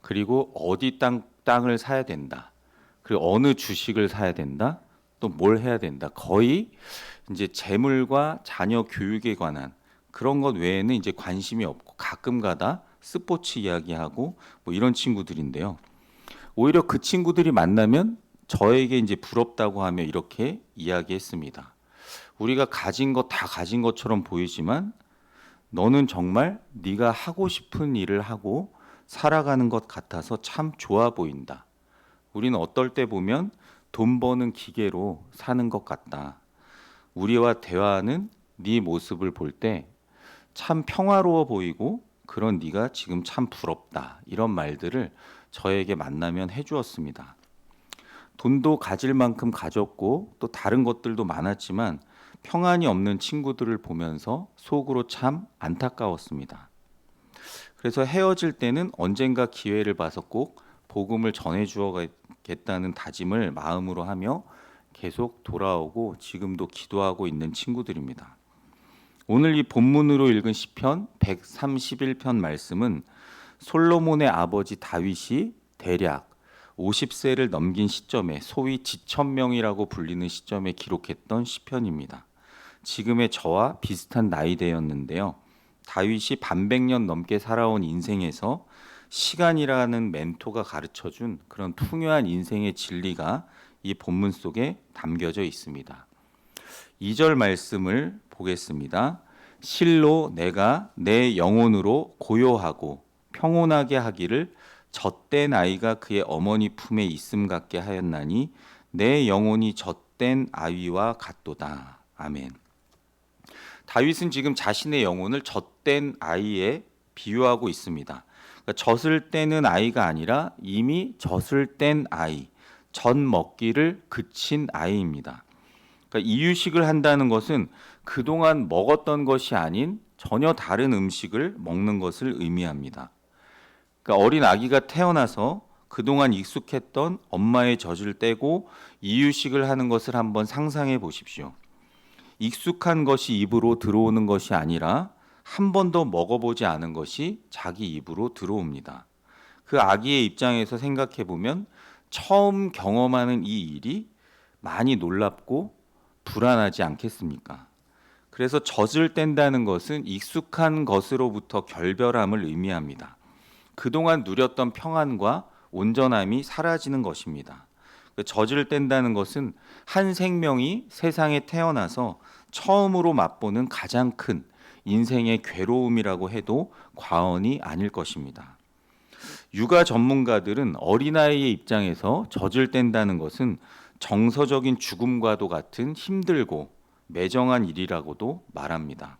Speaker 2: 그리고 어디 땅을 사야 된다, 그리고 어느 주식을 사야 된다, 또 뭘 해야 된다. 거의 이제 재물과 자녀 교육에 관한 그런 것 외에는 이제 관심이 없고 가끔가다 스포츠 이야기하고 뭐 이런 친구들인데요. 오히려 그 친구들이 만나면 저에게 이제 부럽다고 하며 이렇게 이야기했습니다. 우리가 가진 것 다 가진 것처럼 보이지만 너는 정말 네가 하고 싶은 일을 하고 살아가는 것 같아서 참 좋아 보인다. 우리는 어떨 때 보면 돈 버는 기계로 사는 것 같다. 우리와 대화하는 네 모습을 볼 때 참 평화로워 보이고 그런 네가 지금 참 부럽다. 이런 말들을 저에게 만나면 해주었습니다. 돈도 가질 만큼 가졌고 또 다른 것들도 많았지만 평안이 없는 친구들을 보면서 속으로 참 안타까웠습니다. 그래서 헤어질 때는 언젠가 기회를 봐서 꼭 복음을 전해 주어야겠다는 다짐을 마음으로 하며 계속 돌아오고 지금도 기도하고 있는 친구들입니다. 오늘 이 본문으로 읽은 시편 131편 말씀은 솔로몬의 아버지 다윗이 대략 50세를 넘긴 시점에 소위 지천명이라고 불리는 시점에 기록했던 시편입니다. 지금의 저와 비슷한 나이대였는데요. 다윗이 반백년 넘게 살아온 인생에서 시간이라는 멘토가 가르쳐준 그런 풍요한 인생의 진리가 이 본문 속에 담겨져 있습니다. 2절 말씀을 보겠습니다. 실로 내가 내 영혼으로 고요하고 평온하게 하기를 젖된 아이가 그의 어머니 품에 있음 같게 하였나니 내 영혼이 젖된 아이와 같도다. 아멘. 다윗은 지금 자신의 영혼을 젖된 아이에 비유하고 있습니다. 그러니까 젖을 떼는 아이가 아니라 이미 젖을 뗀 아이, 젖 먹기를 그친 아이입니다. 그러니까 이유식을 한다는 것은 그동안 먹었던 것이 아닌 전혀 다른 음식을 먹는 것을 의미합니다. 그러니까 어린 아기가 태어나서 그동안 익숙했던 엄마의 젖을 떼고 이유식을 하는 것을 한번 상상해 보십시오. 익숙한 것이 입으로 들어오는 것이 아니라 한 번도 먹어보지 않은 것이 자기 입으로 들어옵니다. 그 아기의 입장에서 생각해 보면 처음 경험하는 이 일이 많이 놀랍고 불안하지 않겠습니까? 그래서 젖을 뗀다는 것은 익숙한 것으로부터 결별함을 의미합니다. 그동안 누렸던 평안과 온전함이 사라지는 것입니다. 젖을 뗀다는 것은 한 생명이 세상에 태어나서 처음으로 맛보는 가장 큰 인생의 괴로움이라고 해도 과언이 아닐 것입니다. 육아 전문가들은 어린아이의 입장에서 젖을 뗀다는 것은 정서적인 죽음과도 같은 힘들고 매정한 일이라고도 말합니다.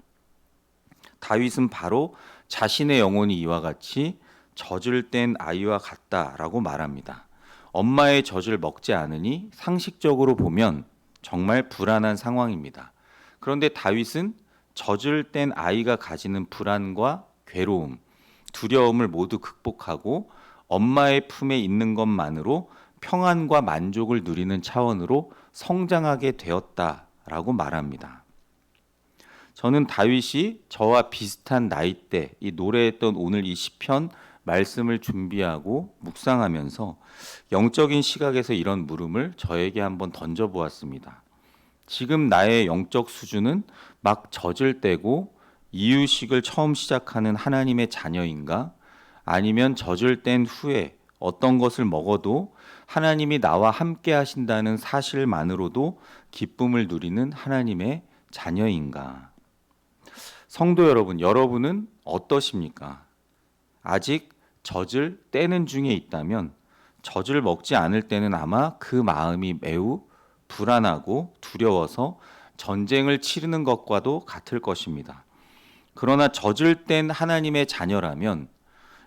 Speaker 2: 다윗은 바로 자신의 영혼이 이와 같이 젖을 뗀 아이와 같다라고 말합니다. 엄마의 젖을 먹지 않으니 상식적으로 보면 정말 불안한 상황입니다. 그런데 다윗은 젖을 뗀 아이가 가지는 불안과 괴로움, 두려움을 모두 극복하고 엄마의 품에 있는 것만으로 평안과 만족을 누리는 차원으로 성장하게 되었다라고 말합니다. 저는 다윗이 저와 비슷한 나이대 이 노래했던 오늘 이 시편 말씀을 준비하고 묵상하면서 영적인 시각에서 이런 물음을 저에게 한번 던져보았습니다. 지금 나의 영적 수준은 막 젖을 떼고 이유식을 처음 시작하는 하나님의 자녀인가? 아니면 젖을 뗀 후에 어떤 것을 먹어도 하나님이 나와 함께 하신다는 사실만으로도 기쁨을 누리는 하나님의 자녀인가? 성도 여러분, 여러분은 어떠십니까? 아직 젖을 떼는 중에 있다면 젖을 먹지 않을 때는 아마 그 마음이 매우 불안하고 두려워서 전쟁을 치르는 것과도 같을 것입니다. 그러나 젖을 뗀 하나님의 자녀라면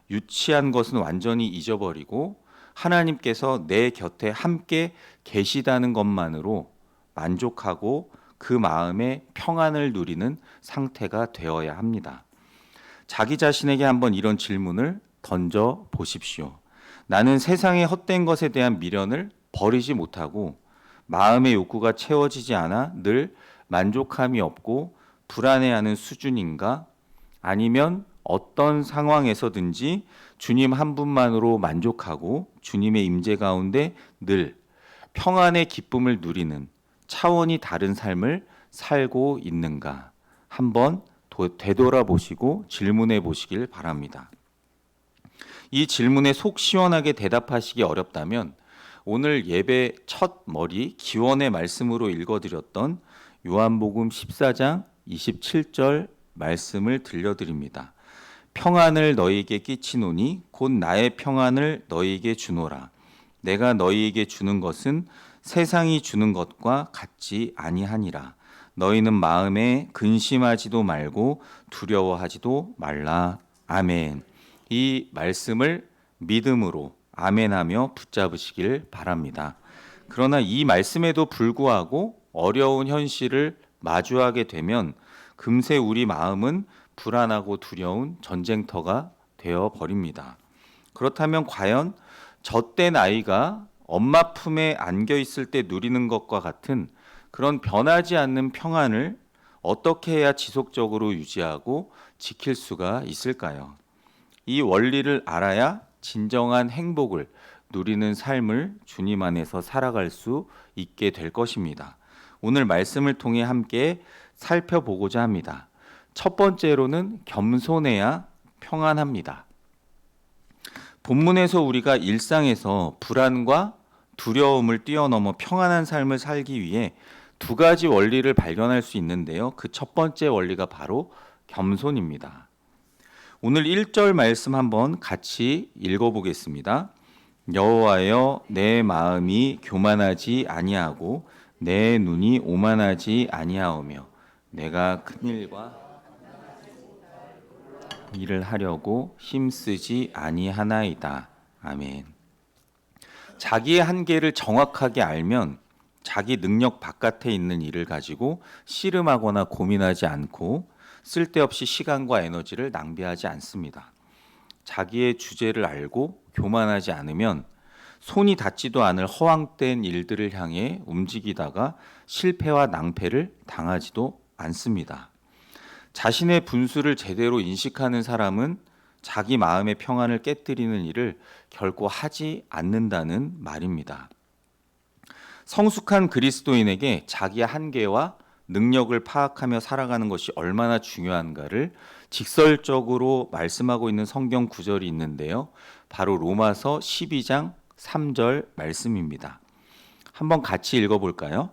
Speaker 2: 유치한 것은 완전히 잊어버리고 하나님께서 내 곁에 함께 계시다는 것만으로 만족하고 그 마음에 평안을 누리는 상태가 되어야 합니다. 자기 자신에게 한번 이런 질문을 던져 보십시오. 나는 세상의 헛된 것에 대한 미련을 버리지 못하고 마음의 욕구가 채워지지 않아 늘 만족함이 없고 불안해하는 수준인가? 아니면 어떤 상황에서든지 주님 한 분만으로 만족하고 주님의 임재 가운데 늘 평안의 기쁨을 누리는 차원이 다른 삶을 살고 있는가? 한번 되돌아보시고 질문해 보시길 바랍니다. 이 질문에 속 시원하게 대답하시기 어렵다면 오늘 예배 첫 머리 기원의 말씀으로 읽어드렸던 요한복음 14장 27절 말씀을 들려드립니다. 평안을 너희에게 끼치노니 곧 나의 평안을 너희에게 주노라. 내가 너희에게 주는 것은 세상이 주는 것과 같지 아니하니라. 너희는 마음에 근심하지도 말고 두려워하지도 말라. 아멘. 이 말씀을 믿음으로 아멘하며 붙잡으시길 바랍니다. 그러나 이 말씀에도 불구하고 어려운 현실을 마주하게 되면 금세 우리 마음은 불안하고 두려운 전쟁터가 되어 버립니다. 그렇다면 과연 젖된 아이가 엄마 품에 안겨 있을 때 누리는 것과 같은 그런 변하지 않는 평안을 어떻게 해야 지속적으로 유지하고 지킬 수가 있을까요? 이 원리를 알아야 진정한 행복을 누리는 삶을 주님 안에서 살아갈 수 있게 될 것입니다. 오늘 말씀을 통해 함께 살펴보고자 합니다. 첫 번째로는 겸손해야 평안합니다. 본문에서 우리가 일상에서 불안과 두려움을 뛰어넘어 평안한 삶을 살기 위해 두 가지 원리를 발견할 수 있는데요. 그 첫 번째 원리가 바로 겸손입니다. 오늘 1절 말씀 한번 같이 읽어보겠습니다. 여호와여, 내 마음이 교만하지 아니하고 내 눈이 오만하지 아니하오며 내가 큰 일을 하려고 힘쓰지 아니하나이다. 아멘. 자기의 한계를 정확하게 알면 자기 능력 바깥에 있는 일을 가지고 씨름하거나 고민하지 않고 쓸데없이 시간과 에너지를 낭비하지 않습니다. 자기의 주제를 알고 교만하지 않으면 손이 닿지도 않을 허황된 일들을 향해 움직이다가 실패와 낭패를 당하지도 않습니다. 자신의 분수를 제대로 인식하는 사람은 자기 마음의 평안을 깨뜨리는 일을 결코 하지 않는다는 말입니다. 성숙한 그리스도인에게 자기의 한계와 능력을 파악하며 살아가는 것이 얼마나 중요한가를 직설적으로 말씀하고 있는 성경 구절이 있는데요. 바로 로마서 12장 3절 말씀입니다. 한번 같이 읽어볼까요?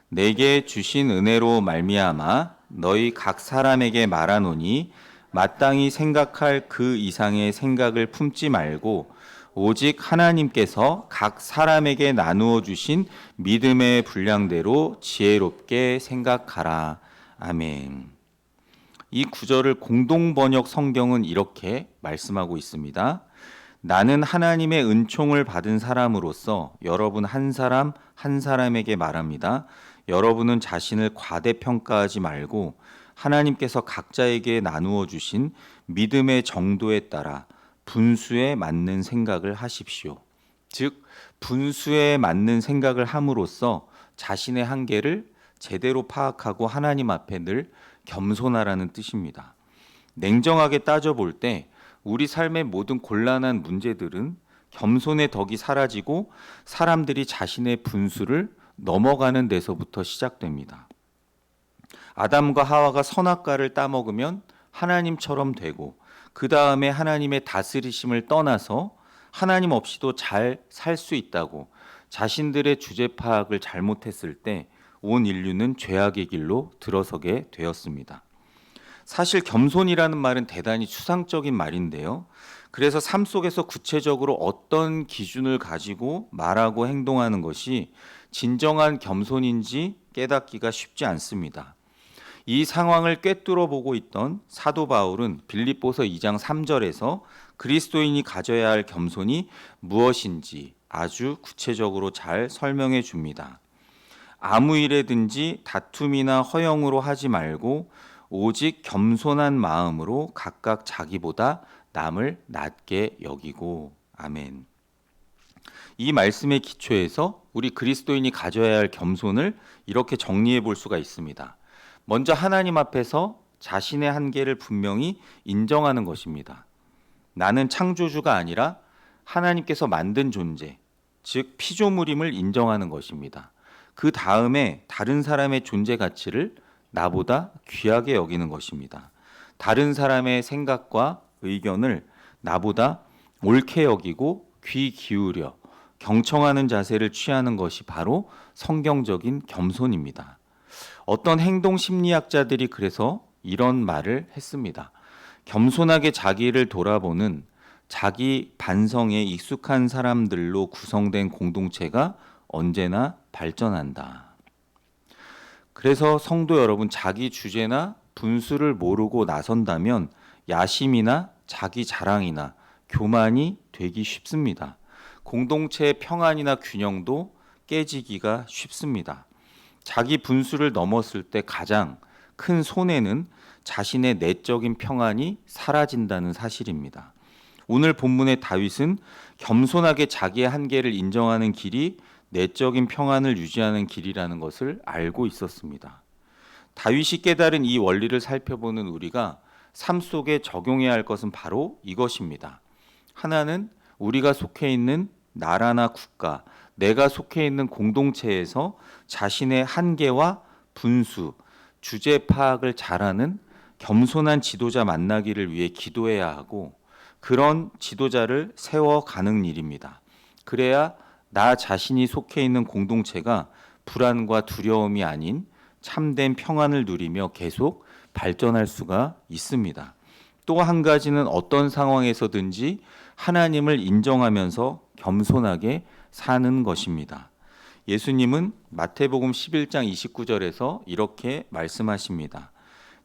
Speaker 2: 내게 주신 은혜로 말미암아 너희 각 사람에게 말하노니 마땅히 생각할 그 이상의 생각을 품지 말고 오직 하나님께서 각 사람에게 나누어 주신 믿음의 분량대로 지혜롭게 생각하라. 아멘. 이 구절을 공동 번역 성경은 이렇게 말씀하고 있습니다. 나는 하나님의 은총을 받은 사람으로서 여러분 한 사람 한 사람에게 말합니다. 여러분은 자신을 과대평가하지 말고 하나님께서 각자에게 나누어 주신 믿음의 정도에 따라 분수에 맞는 생각을 하십시오. 즉 분수에 맞는 생각을 함으로써 자신의 한계를 제대로 파악하고 하나님 앞에 늘 겸손하라는 뜻입니다. 냉정하게 따져볼 때 우리 삶의 모든 곤란한 문제들은 겸손의 덕이 사라지고 사람들이 자신의 분수를 넘어가는 데서부터 시작됩니다. 아담과 하와가 선악과를 따먹으면 하나님처럼 되고 그 다음에 하나님의 다스리심을 떠나서 하나님 없이도 잘 살 수 있다고 자신들의 주제 파악을 잘못했을 때 온 인류는 죄악의 길로 들어서게 되었습니다. 사실 겸손이라는 말은 대단히 추상적인 말인데요. 그래서 삶 속에서 구체적으로 어떤 기준을 가지고 말하고 행동하는 것이 진정한 겸손인지 깨닫기가 쉽지 않습니다. 이 상황을 꿰뚫어 보고 있던 사도 바울은 빌립보서 2장 3절에서 그리스도인이 가져야 할 겸손이 무엇인지 아주 구체적으로 잘 설명해 줍니다. 아무 일에든지 다툼이나 허영으로 하지 말고 오직 겸손한 마음으로 각각 자기보다 남을 낮게 여기고. 아멘. 이 말씀의 기초에서 우리 그리스도인이 가져야 할 겸손을 이렇게 정리해 볼 수가 있습니다. 먼저 하나님 앞에서 자신의 한계를 분명히 인정하는 것입니다. 나는 창조주가 아니라 하나님께서 만든 존재, 즉 피조물임을 인정하는 것입니다. 그 다음에 다른 사람의 존재 가치를 나보다 귀하게 여기는 것입니다. 다른 사람의 생각과 의견을 나보다 옳게 여기고 귀 기울여 경청하는 자세를 취하는 것이 바로 성경적인 겸손입니다. 어떤 행동 심리학자들이 그래서 이런 말을 했습니다. 겸손하게 자기를 돌아보는 자기 반성에 익숙한 사람들로 구성된 공동체가 언제나 발전한다. 그래서 성도 여러분, 자기 주제나 분수를 모르고 나선다면 야심이나 자기 자랑이나 교만이 되기 쉽습니다. 공동체의 평안이나 균형도 깨지기가 쉽습니다. 자기 분수를 넘었을 때 가장 큰 손해는 자신의 내적인 평안이 사라진다는 사실입니다. 오늘 본문의 다윗은 겸손하게 자기의 한계를 인정하는 길이 내적인 평안을 유지하는 길이라는 것을 알고 있었습니다. 다윗이 깨달은 이 원리를 살펴보는 우리가 삶 속에 적용해야 할 것은 바로 이것입니다. 하나는 우리가 속해 있는 나라나 국가, 내가 속해 있는 공동체에서 자신의 한계와 분수, 주제 파악을 잘하는 겸손한 지도자 만나기를 위해 기도해야 하고 그런 지도자를 세워가는 일입니다. 그래야 나 자신이 속해 있는 공동체가 불안과 두려움이 아닌 참된 평안을 누리며 계속 발전할 수가 있습니다. 또 한 가지는 어떤 상황에서든지 하나님을 인정하면서 겸손하게 사는 것입니다. 예수님은 마태복음 11장 29절에서 이렇게 말씀하십니다.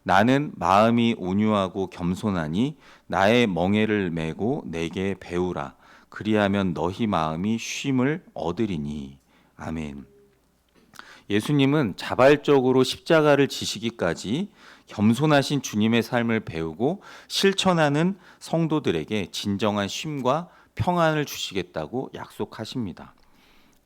Speaker 2: 나는 마음이 온유하고 겸손하니 나의 멍에를 메고 내게 배우라. 그리하면 너희 마음이 쉼을 얻으리니. 아멘. 예수님은 자발적으로 십자가를 지시기까지 겸손하신 주님의 삶을 배우고 실천하는 성도들에게 진정한 쉼과 평안을 주시겠다고 약속하십니다.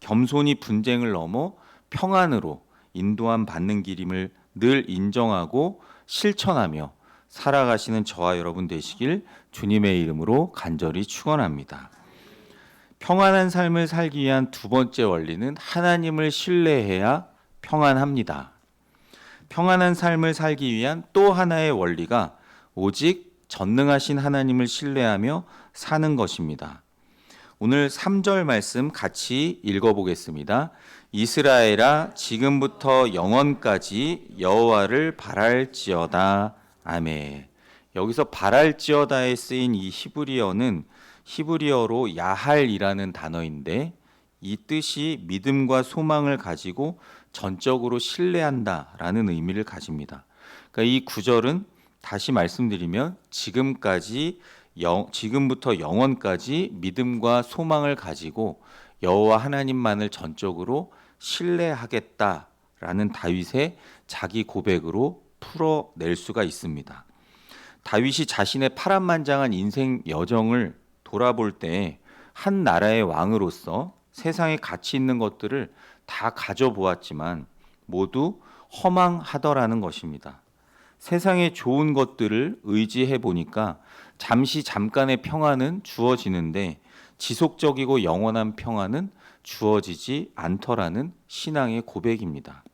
Speaker 2: 겸손이 분쟁을 넘어 평안으로 인도함 받는 길임을 늘 인정하고 실천하며 살아가시는 저와 여러분 되시길 주님의 이름으로 간절히 축원합니다. 평안한 삶을 살기 위한 두 번째 원리는 하나님을 신뢰해야 평안합니다. 평안한 삶을 살기 위한 또 하나의 원리가 오직 전능하신 하나님을 신뢰하며 사는 것입니다. 오늘 3절 말씀 같이 읽어보겠습니다. 이스라엘아 지금부터 영원까지 여호와를 바랄지어다. 아멘. 여기서 바랄지어다에 쓰인 이 히브리어는 히브리어로 야할이라는 단어인데 이 뜻이 믿음과 소망을 가지고 전적으로 신뢰한다라는 의미를 가집니다. 그러니까 이 구절은 다시 말씀드리면 지금까지 지금부터 영원까지 믿음과 소망을 가지고 여호와 하나님만을 전적으로 신뢰하겠다라는 다윗의 자기 고백으로 풀어낼 수가 있습니다. 다윗이 자신의 파란만장한 인생 여정을 돌아볼 때 한 나라의 왕으로서 세상에 가치 있는 것들을 다 가져보았지만 모두 허망하더라는 것입니다. 세상의 좋은 것들을 의지해 보니까 잠깐의 평안은 주어지는데 지속적이고 영원한 평안은 주어지지 않더라는 신앙의 고백입니다.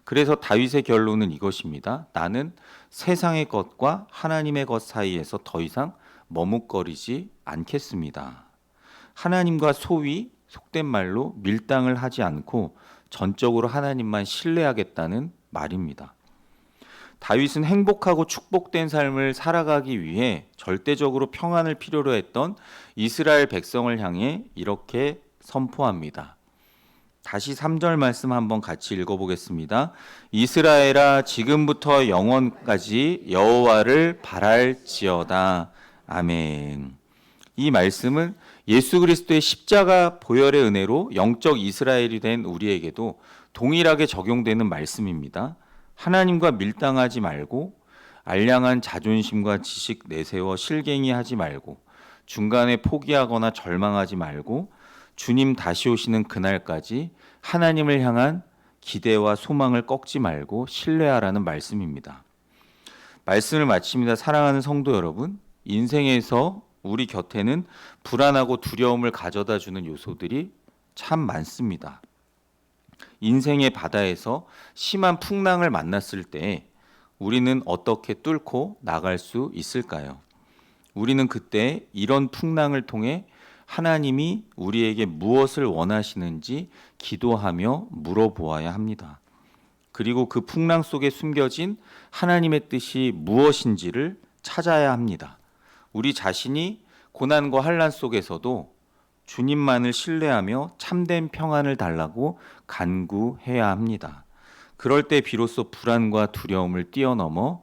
Speaker 2: 그래서 다윗의 결론은 이것입니다. 나는 세상의 것과 하나님의 것 사이에서 더 이상 머뭇거리지 않겠습니다. 하나님과 소위 속된 말로 밀당을 하지 않고 전적으로 하나님만 신뢰하겠다는 말입니다. 다윗은 행복하고 축복된 삶을 살아가기 위해 절대적으로 평안을 필요로 했던 이스라엘 백성을 향해 이렇게 선포합니다. 다시 3절 말씀 한번 같이 읽어보겠습니다. 이스라엘아 지금부터 영원까지 여호와를 바랄지어다. 아멘. 이 말씀은 예수 그리스도의 십자가 보혈의 은혜로 영적 이스라엘이 된 우리에게도 동일하게 적용되는 말씀입니다. 하나님과 밀당하지 말고 알량한 자존심과 지식 내세워 실갱이 하지 말고 중간에 포기하거나 절망하지 말고 주님 다시 오시는 그날까지 하나님을 향한 기대와 소망을 꺾지 말고 신뢰하라는 말씀입니다. 말씀을 마칩니다. 사랑하는 성도 여러분, 인생에서 우리 곁에는 불안하고 두려움을 가져다 주는 요소들이 참 많습니다. 인생의 바다에서 심한 풍랑을 만났을 때 우리는 어떻게 뚫고 나갈 수 있을까요? 우리는 그때 이런 풍랑을 통해 하나님이 우리에게 무엇을 원하시는지 기도하며 물어보아야 합니다. 그리고 그 풍랑 속에 숨겨진 하나님의 뜻이 무엇인지를 찾아야 합니다. 우리 자신이 고난과 환난 속에서도 주님만을 신뢰하며 참된 평안을 달라고 간구해야 합니다. 그럴 때 비로소 불안과 두려움을 뛰어넘어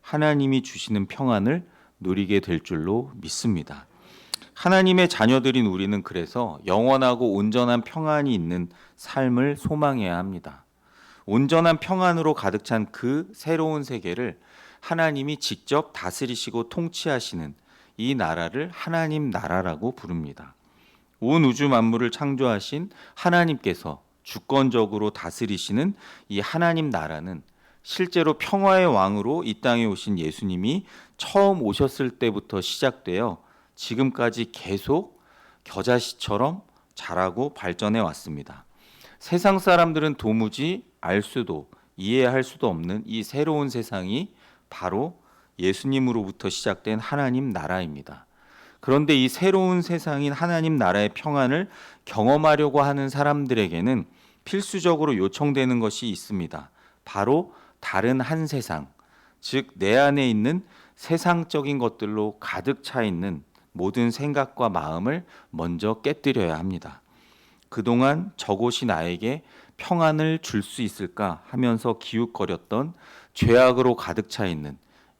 Speaker 2: 하나님이 주시는 평안을 누리게 될 줄로 믿습니다. 하나님의 자녀들인 우리는 그래서 영원하고 온전한 평안이 있는 삶을 소망해야 합니다. 온전한 평안으로 가득 찬 그 새로운 세계를 하나님이 직접 다스리시고 통치하시는 이 나라를 하나님 나라라고 부릅니다. 온 우주 만물을 창조하신 하나님께서 주권적으로 다스리시는 이 하나님 나라는 실제로 평화의 왕으로 이 땅에 오신 예수님이 처음 오셨을 때부터 시작되어 지금까지 계속 겨자씨처럼 자라고 발전해 왔습니다. 세상 사람들은 도무지 알 수도 이해할 수도 없는 이 새로운 세상이 바로 예수님으로부터 시작된 하나님 나라입니다. 그런데 이 새로운 세상인 하나님 나라의 평안을 경험하려고 하는 사람들에게는 필수적으로 요청되는 것이 있습니다. 바로 다른 한 세상, 즉 내 안에 있는 세상적인 것들로 가득 차 있는 모든 생각과 마음을 먼저 깨뜨려야 합니다. 그동안 저곳이 나에게 평안을 줄 수 있을까 하면서 기웃거렸던 죄악으로 가득 차 있는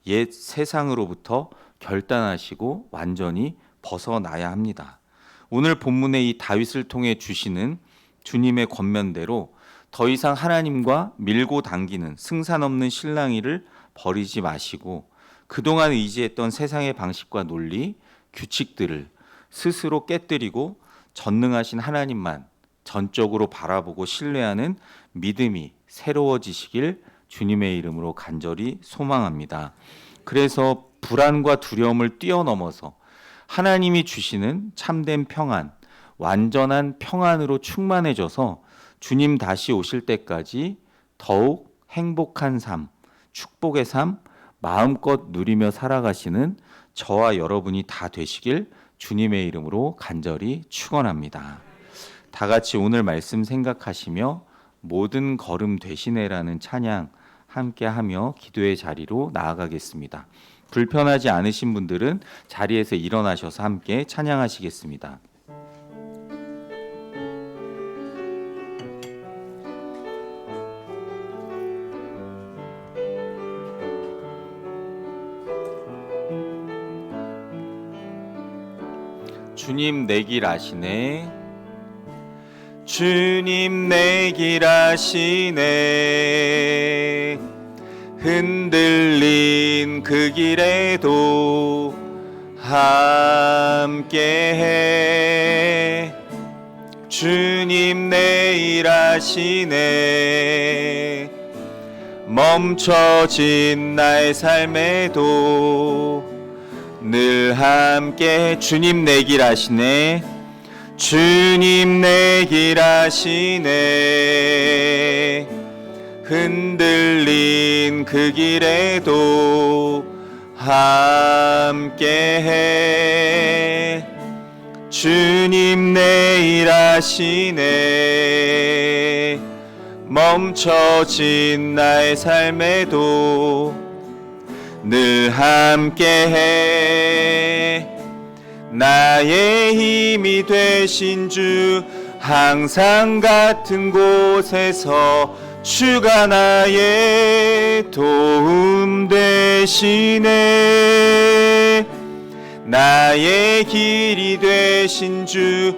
Speaker 2: 옛 세상으로부터 결단하시고 완전히 벗어나야 합니다. 오늘 본문의 이 다윗을 통해 주시는 주님의 권면대로 더 이상 하나님과 밀고 당기는 승산 없는 실랑이를 버리지 마시고 그동안 의지했던 세상의 방식과 논리, 규칙들을 스스로 깨뜨리고 전능하신 하나님만 전적으로 바라보고 신뢰하는 믿음이 새로워지시길 주님의 이름으로 간절히 소망합니다. 그래서 불안과 두려움을 뛰어넘어서 하나님이 주시는 참된 평안, 완전한 평안으로 충만해져서 주님 다시 오실 때까지 더욱 행복한 삶, 축복의 삶, 마음껏 누리며 살아가시는 저와 여러분이 다 되시길 주님의 이름으로 간절히 축원합니다. 다 같이 오늘 말씀 생각하시며 모든 걸음 되시네라는 찬양 함께하며 기도의 자리로 나아가겠습니다. 불편하지 않으신 분들은 자리에서 일어나셔서 함께 찬양하시겠습니다. 주님 내 길 아시네. 주님 내 길 아시네. 흔들린 그 길에도 함께해. 주님 내 일 아시네. 멈춰진 나의 삶에도 늘 함께. 주님 내 길 아시네. 주님 내 길 아시네. 흔들린 그 길에도 함께해. 주님 내 일 아시네. 멈춰진 나의 삶에도 늘 함께해. 나의 힘이 되신 주, 항상 같은 곳에서 주가 나의 도움 되시네. 나의 길이 되신 주,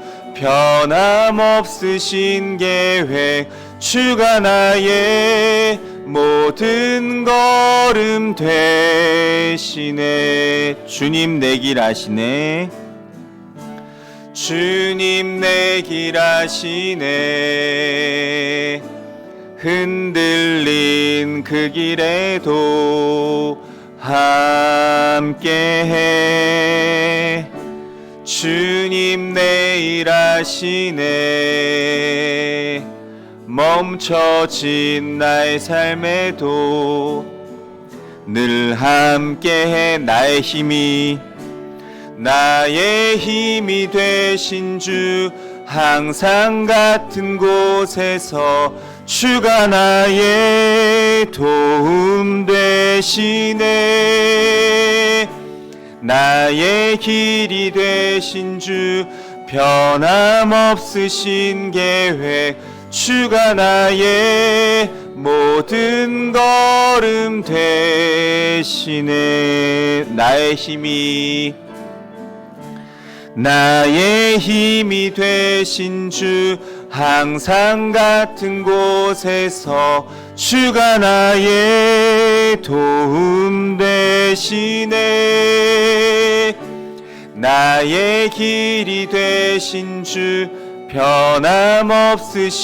Speaker 2: 변함없으신 계획, 주가 나의 모든 걸음 되시네. 주님 내 길 아시네. 주님 내 길 아시네. 흔들린 그 길에도 함께해. 주님 내 일 아시네. 멈춰진 나의 삶에도 늘 함께해. 나의 힘이 되신 주, 항상 같은 곳에서 주가 나의 도움 되시네. 나의 길이 되신 주, 변함없으신 계획, 주가 나의 모든 걸음 되시네. 나의 힘이 되신 주, 항상 같은 곳에서 주가 나의 도움 되시네. 나의 길이 되신 주, 변함없으신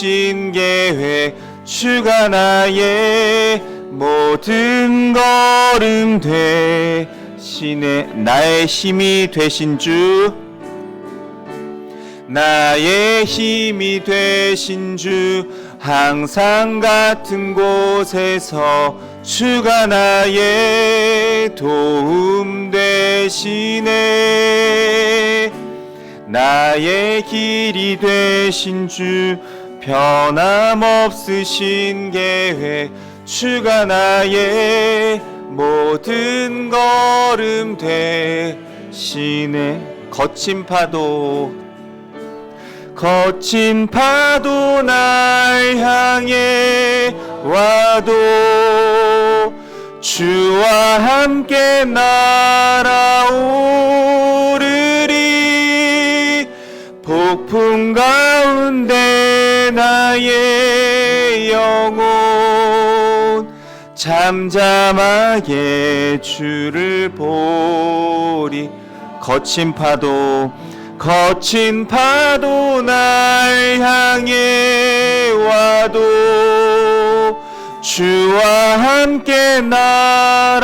Speaker 2: 계획, 주가 나의 모든 걸음 되시네. 나의 힘이 되신 주, 나의 힘이 되신 주, 항상 같은 곳에서 주가 나의 도움 되시네. 나의 길이 되신 주, 변함없으신 계획, 주가 나의 모든 걸음 되시네. 거친 파도 날 향해 와도 주와 함께 날아오르리. 폭풍 가운데 나의 영혼 잠잠하게 주를 보리. 거친 파도 날 향해 와도 주와 함께 날아오르리.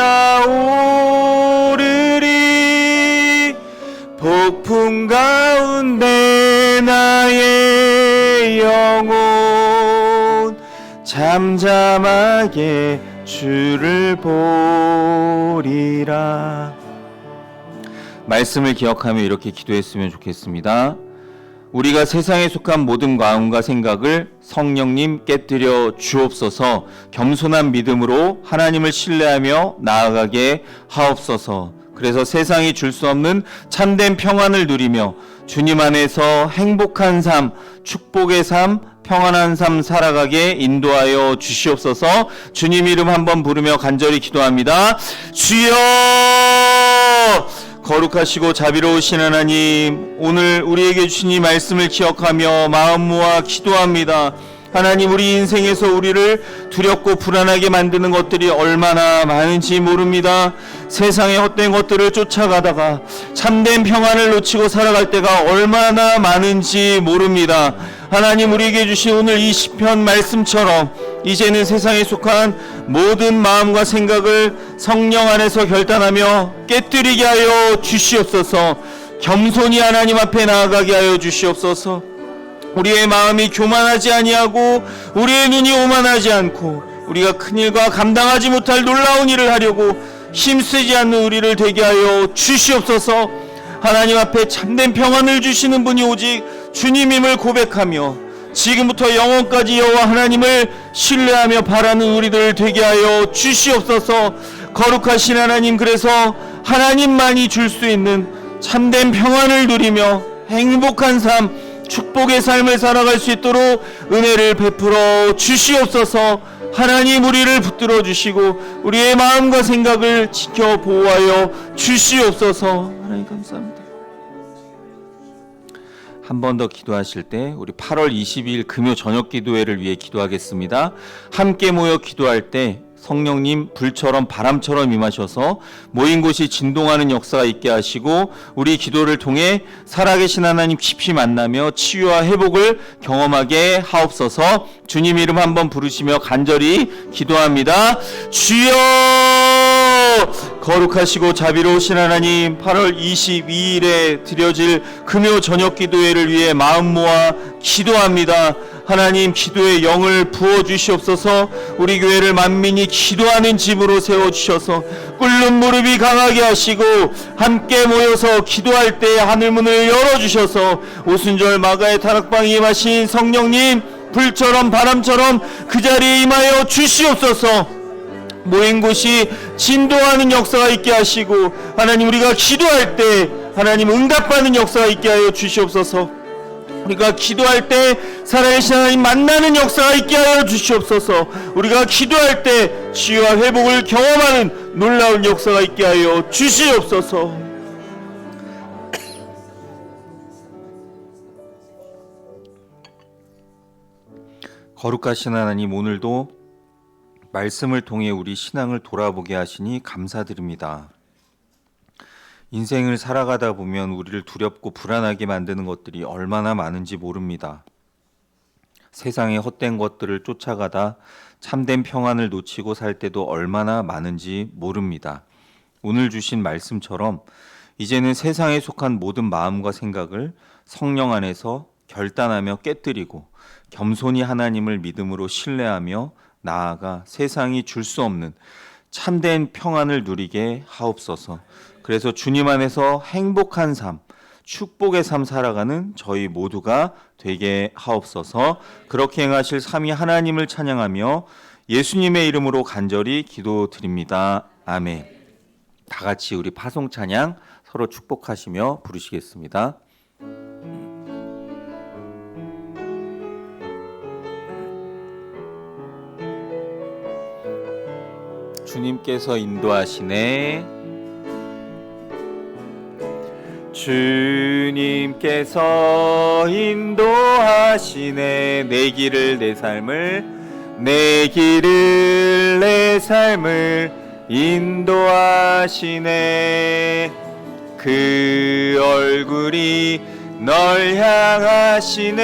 Speaker 2: 폭풍 가운데 나의 영혼 잠잠하게 주를 보리라. 말씀을 기억하며 이렇게 기도했으면 좋겠습니다. 우리가 세상에 속한 모든 마음과 생각을 성령님 깨뜨려 주옵소서. 겸손한 믿음으로 하나님을 신뢰하며 나아가게 하옵소서. 그래서 세상이 줄 수 없는 참된 평안을 누리며 주님 안에서 행복한 삶, 축복의 삶, 평안한 삶 살아가게 인도하여 주시옵소서. 주님 이름 한번 부르며 간절히 기도합니다. 주여! 거룩하시고 자비로우신 하나님, 오늘 우리에게 주신 이 말씀을 기억하며 마음 모아 기도합니다. 하나님, 우리 인생에서 우리를 두렵고 불안하게 만드는 것들이 얼마나 많은지 모릅니다. 세상의 헛된 것들을 쫓아가다가 참된 평안을 놓치고 살아갈 때가 얼마나 많은지 모릅니다. 하나님, 우리에게 주신 오늘 이 시편 말씀처럼 이제는 세상에 속한 모든 마음과 생각을 성령 안에서 결단하며 깨뜨리게 하여 주시옵소서. 겸손히 하나님 앞에 나아가게 하여 주시옵소서. 우리의 마음이 교만하지 아니하고 우리의 눈이 오만하지 않고 우리가 큰 일과 감당하지 못할 놀라운 일을 하려고 힘쓰지 않는 우리를 되게 하여 주시옵소서. 하나님 앞에 참된 평안을 주시는 분이 오직 주님임을 고백하며 지금부터 영원까지 여호와 하나님을 신뢰하며 바라는 우리들 되게 하여 주시옵소서. 거룩하신 하나님, 그래서 하나님만이 줄 수 있는 참된 평안을 누리며 행복한 삶, 축복의 삶을 살아갈 수 있도록 은혜를 베풀어 주시옵소서. 하나님, 우리를 붙들어 주시고 우리의 마음과 생각을 지켜 보호하여 주시옵소서. 하나님 감사합니다. 한 번 더 기도하실 때 우리 8월 22일 금요 저녁 기도회를 위해 기도하겠습니다. 함께 모여 기도할 때 성령님 불처럼 바람처럼 임하셔서 모인 곳이 진동하는 역사가 있게 하시고 우리 기도를 통해 살아계신 하나님 깊이 만나며 치유와 회복을 경험하게 하옵소서. 주님 이름 한번 부르시며 간절히 기도합니다. 주여! 거룩하시고 자비로우신 하나님, 8월 22일에 드려질 금요 저녁 기도회를 위해 마음 모아 기도합니다. 하나님, 기도의 영을 부어주시옵소서. 우리 교회를 만민이 기도하는 집으로 세워주셔서 꿇는 무릎이 강하게 하시고 함께 모여서 기도할 때 하늘문을 열어주셔서 오순절 마가의 다락방에 임하신 성령님 불처럼 바람처럼 그 자리에 임하여 주시옵소서. 모인 곳이 진동하는 역사가 있게 하시고 하나님, 우리가 기도할 때 하나님 응답받는 역사가 있게 하여 주시옵소서. 우리가 기도할 때 살아계신 하나님 만나는 역사가 있게 하여 주시옵소서. 우리가 기도할 때 치유와 회복을 경험하는 놀라운 역사가 있게 하여 주시옵소서. 거룩하신 하나님, 오늘도 말씀을 통해 우리 신앙을 돌아보게 하시니 감사드립니다. 인생을 살아가다 보면 우리를 두렵고 불안하게 만드는 것들이 얼마나 많은지 모릅니다. 세상의 헛된 것들을 쫓아가다 참된 평안을 놓치고 살 때도 얼마나 많은지 모릅니다. 오늘 주신 말씀처럼 이제는 세상에 속한 모든 마음과 생각을 성령 안에서 결단하며 깨뜨리고 겸손히 하나님을 믿음으로 신뢰하며 나아가 세상이 줄 수 없는 참된 평안을 누리게 하옵소서. 그래서 주님 안에서 행복한 삶, 축복의 삶 살아가는 저희 모두가 되게 하옵소서. 그렇게 행하실 삼위 하나님을 찬양하며 예수님의 이름으로 간절히 기도드립니다. 아멘. 다 같이 우리 파송 찬양 서로 축복하시며 부르시겠습니다. 주님께서 인도하시네. 주님께서 인도하시네. 내 길을 내 삶을 인도하시네. 그 얼굴이 널 향하시네.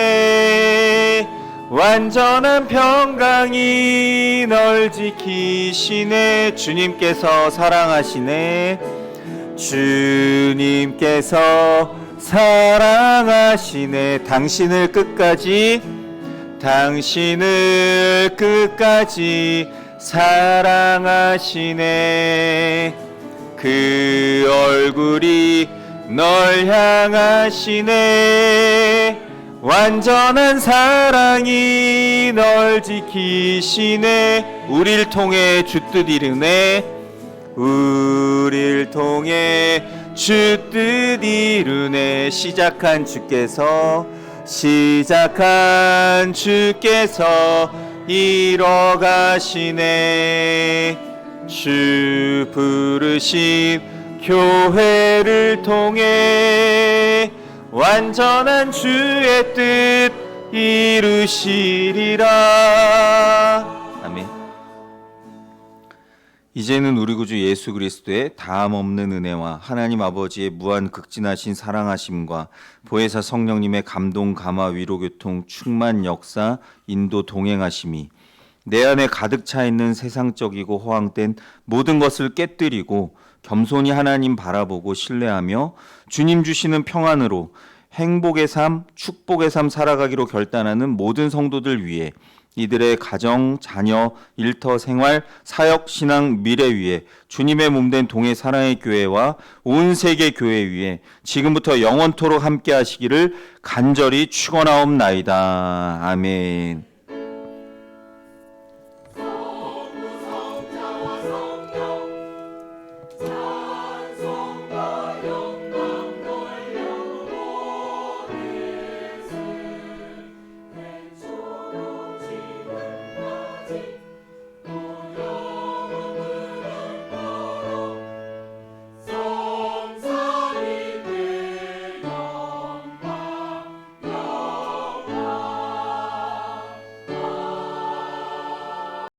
Speaker 2: 완전한 평강이 널 지키시네. 주님께서 사랑하시네. 주님께서 사랑하시네. 당신을 끝까지 사랑하시네. 그 얼굴이 널 향하시네. 완전한 사랑이 널 지키시네. 우릴 통해 주 뜻 이루네. 우릴 통해 주 뜻 이루네. 시작한 주께서 이뤄가시네. 주 부르심 교회를 통해 완전한 주의 뜻 이루시리라. 아멘. 이제는 우리 구주 예수 그리스도의 다함 없는 은혜와 하나님 아버지의 무한 극진하신 사랑하심과 보혜사 성령님의 감동, 감화, 위로, 교통, 충만, 역사, 인도, 동행하심이 내 안에 가득 차 있는 세상적이고 허황된 모든 것을 깨뜨리고 겸손히 하나님 바라보고 신뢰하며 주님 주시는 평안으로 행복의 삶, 축복의 삶 살아가기로 결단하는 모든 성도들 위해 이들의 가정, 자녀, 일터, 생활, 사역, 신앙, 미래 위에 주님의 몸된 동해 사랑의 교회와 온 세계 교회 위에 지금부터 영원토록 함께 하시기를 간절히 축원하옵나이다. 아멘.